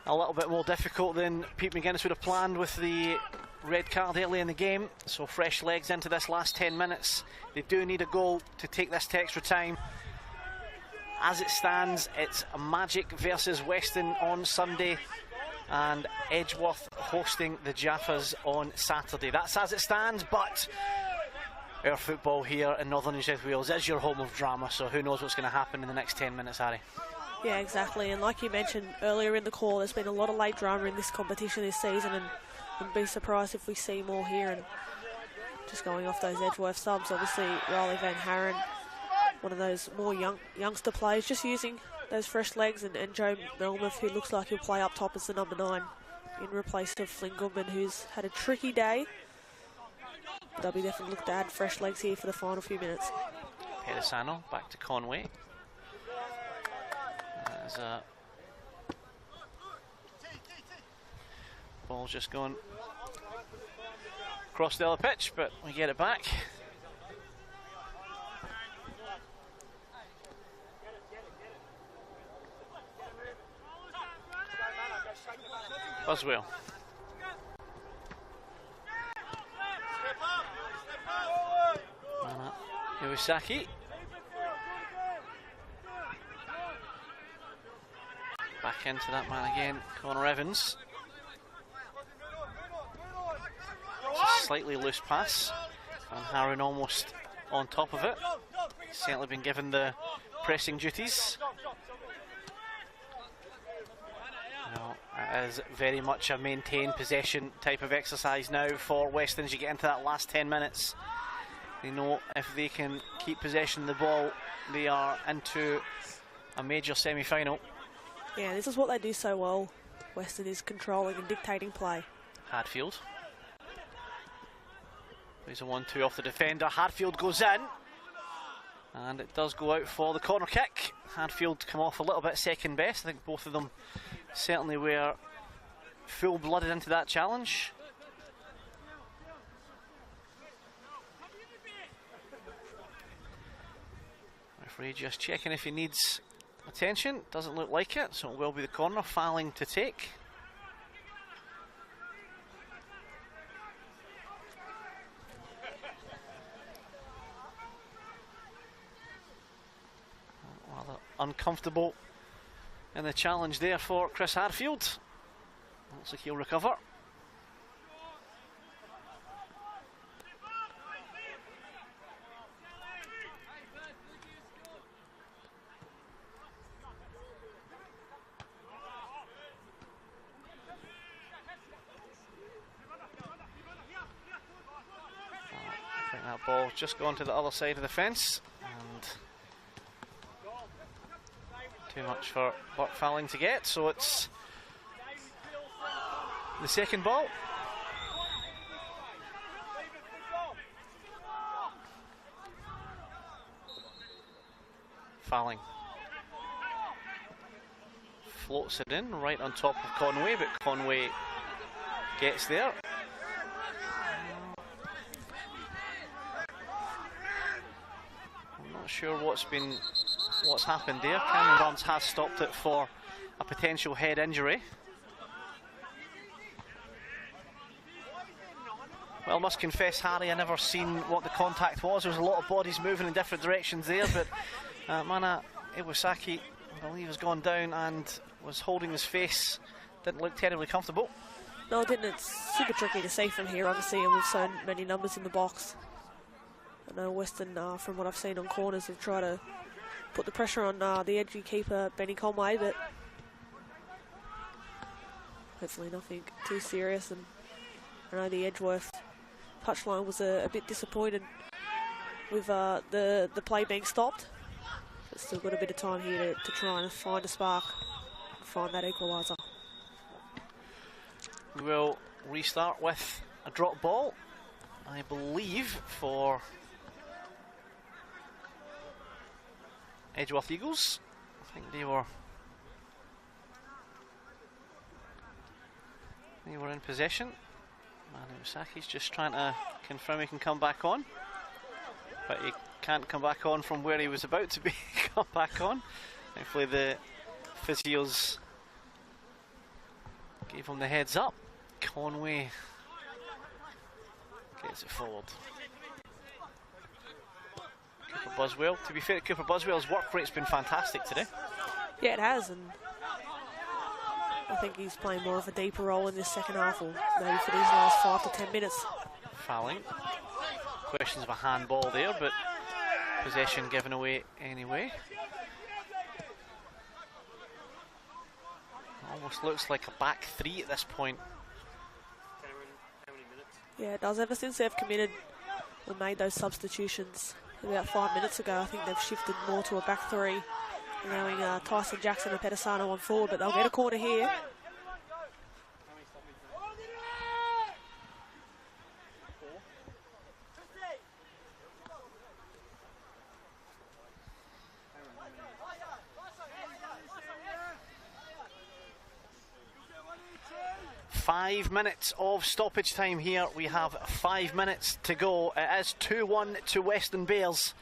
a little bit more difficult than Pete McGuinness would have planned with the red card early in the game. So fresh legs into this last 10 minutes. They do need a goal to take this to extra time. As it stands, it's Magic versus Weston on Sunday and Edgeworth hosting the Jaffas on Saturday. That's as it stands, but our football here in Northern New South Wales is your home of drama, so who knows what's going to happen in the next 10 minutes, Harry. Yeah, exactly, and like you mentioned earlier in the call, there's been a lot of late drama in this competition this season, and I'd be surprised if we see more here. And just going off those Edgeworth subs, obviously Riley Van Haren, one of those more youngster players, just using those fresh legs, and Joe Melmoth, who looks like he'll play up top as the number 9 in replace of Flynn Goodman, who's had a tricky day. They'll be definitely look to add fresh legs here for the final few minutes. Pedisano back to Conway. As ball's just going across the other pitch, but we get it back. Buswell. Iwasaki. Back into that man again, Connor Evans. It's a slightly loose pass, and Haren almost on top of it. He's certainly been given the pressing duties. Well, it is very much a maintain possession type of exercise now for Weston as you get into that last 10 minutes. They know if they can keep possession of the ball, they are into a major semi-final. Yeah, this is what they do so well. Weston is controlling and dictating play. Hadfield. There's a 1-2 off the defender. Hadfield goes in. And it does go out for the corner kick. Hadfield come off a little bit second best. I think both of them certainly were full-blooded into that challenge. Referee just checking if he needs attention. Doesn't look like it, so it will be the corner. Fouling to take. Rather uncomfortable in the challenge there for Chris Hadfield. Looks like he'll recover. I think that ball just gone to the other side of the fence, and too much for Burt Fouling to get, so it's the second ball. Fouling floats it in right on top of Conway, but Conway gets there. I'm not sure what's happened there. Cameron Burns has stopped it for a potential head injury. Well, I must confess, Harry, I never seen what the contact was. There was a lot of bodies moving in different directions there, but Mana Iwasaki, I believe, has gone down and was holding his face. Didn't look terribly comfortable. No, it didn't. It's super tricky to see from here, obviously, and with so many numbers in the box. I know Weston, from what I've seen on corners, have tried to put the pressure on the edgy keeper, Benny Conway, but hopefully nothing too serious. And I know the Edgeworth touchline was a bit disappointed with the play being stopped. But still got a bit of time here to try and find a spark and find that equaliser. We will restart with a drop ball, I believe, for Edgeworth Eagles. I think they were They were in possession. Manu Saki's just trying to confirm he can come back on. But he can't come back on from where he was about to be come back on. Thankfully the physios gave him the heads up. Conway gets it forward. Cooper Buswell. To be fair, Cooper Buswell's work rate's been fantastic today. Yeah, it has, and I think he's playing more of a deeper role in this second half, or maybe for these last 5 to 10 minutes. Fouling. Questions of a handball there, but possession given away anyway. Almost looks like a back three at this point. Yeah, it does. Ever since they've committed and made those substitutions about 5 minutes ago, I think they've shifted more to a back three, allowing Tyson Jackson and Pedisano on forward, but they'll get a corner here. Five minutes of stoppage time here. We have 5 minutes to go. It is 2-1 to Weston Bears.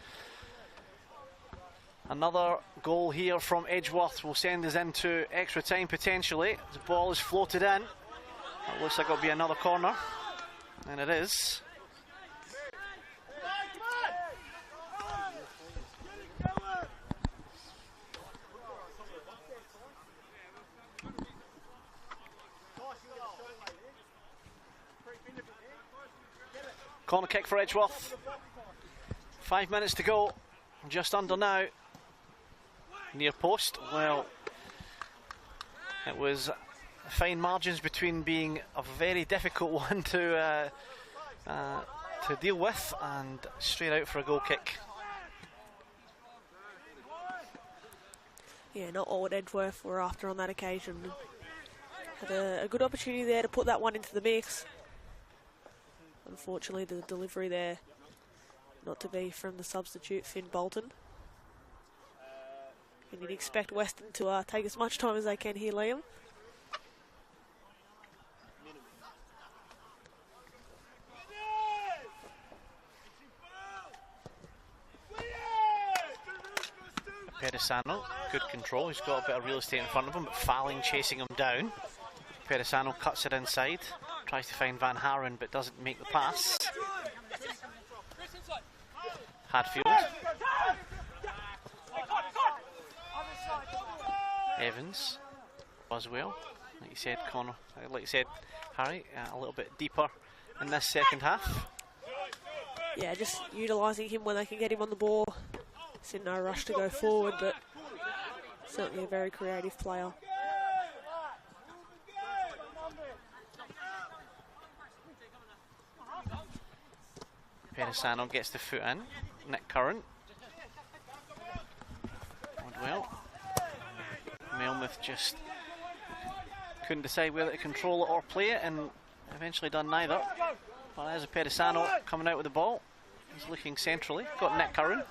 Another goal here from Edgeworth will send us into extra time potentially. The ball is floated in. It looks like it'll be another corner. And it is. Corner kick for Edgeworth. 5 minutes to go. Just under now. Near post. Well, it was fine margins between being a very difficult one to deal with and straight out for a goal kick. Yeah, not all what Edgeworth were after on that occasion. Had a good opportunity there to put that one into the mix. Unfortunately, the delivery there not to be from the substitute, Finn Bolton. And you'd expect Weston to take as much time as they can here, Liam. Pedisano, good control. He's got a bit of real estate in front of him, but Falling chasing him down. Pedisano cuts it inside. Tries to find Van Haren, but doesn't make the pass. Hadfield. Evans. Buswell. Like you said, Connor. Like you said, Harry, a little bit deeper in this second half. Yeah, just utilising him when they can get him on the ball. It's in no rush to go forward, but certainly a very creative player. Pedisano gets the foot in. Nick Curran. Well, Melmoth just couldn't decide whether to control it or play it, and eventually done neither. But there's a Pedisano coming out with the ball. He's looking centrally. Got Nick Curran.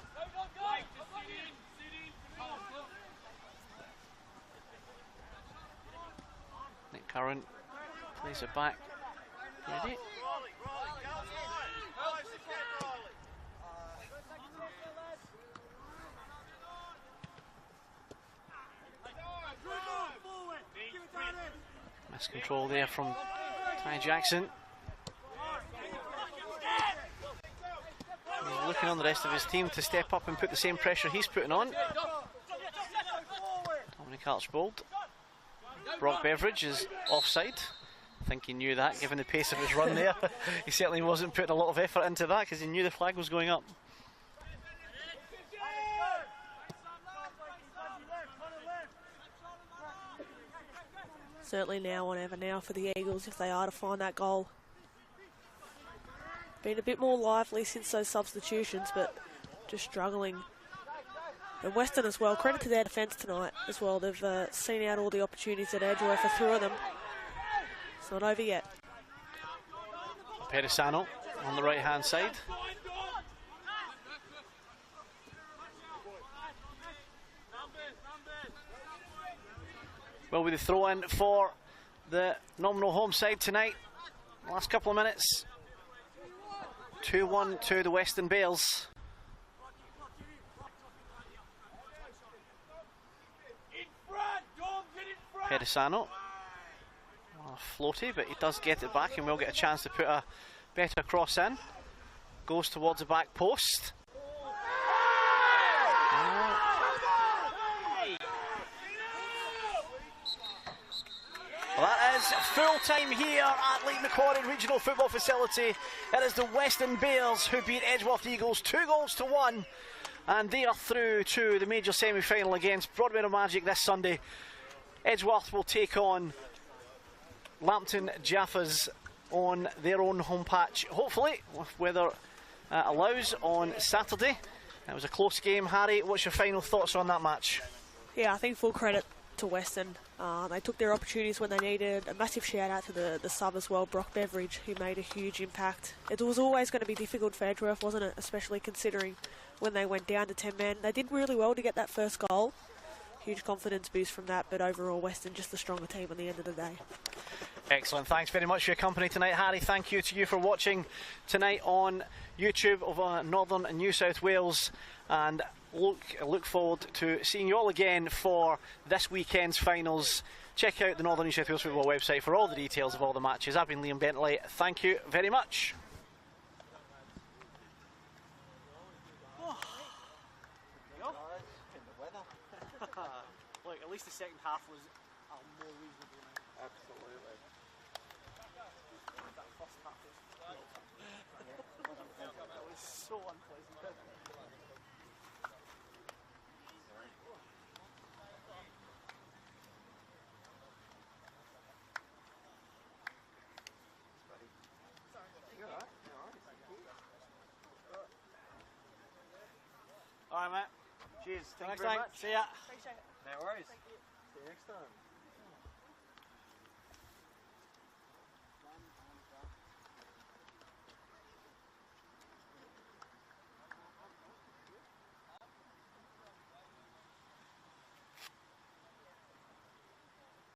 Nick Curran plays it back. Ready? Miscontrol there from Ty Jackson. He's looking on the rest of his team to step up and put the same pressure he's putting on. Dominic Archbold. Brock Beveridge is offside. I think he knew that, given the pace of his run there. He certainly wasn't putting a lot of effort into that because he knew the flag was going up. Certainly now or never now for the Eagles if they are to find that goal. Been a bit more lively since those substitutions, but just struggling. And Weston as well, credit to their defence tonight as well. They've seen out all the opportunities that Edgeworth are throwing them. It's not over yet. Pedisano on the right hand side. Well, with the throw in for the nominal home side tonight. Last couple of minutes. 2-1 to the Weston Bears. Pedisano. Floaty, but he does get it back and will get a chance to put a better cross in. Goes towards the back post. Well, that is full time here at Lake Macquarie Regional Football Facility. It is the Weston Bears who beat Edgeworth Eagles 2-1, and they are through to the major semi-final against Broadmeadow Magic this Sunday. Edgeworth will take on Lambton Jaffas on their own home patch, hopefully, if weather allows, on Saturday. It was a close game. Harry, what's your final thoughts on that match? Yeah, I think full credit to Weston. They took their opportunities when they needed. A massive shout out to the sub as well, Brock Beveridge, who made a huge impact. It was always going to be difficult for Edgeworth, wasn't it? Especially considering when they went down to 10 men. They did really well to get that first goal. Huge confidence boost from that, but overall Weston just the stronger team at the end of the day. Excellent. Thanks very much for your company tonight, Harry. Thank you to you for watching tonight on YouTube over Northern and New South Wales, and look forward to seeing you all again for this weekend's finals. Check out the Northern New South Wales Football website for all the details of all the matches. I've been Liam Bentley. Thank you very much. Look, at least the second half was more reasonable now. Absolutely. That first half was so unpleasant. All right, mate. Cheers. Thanks very much. See ya. Appreciate it. No worries. Thank you. See you next time.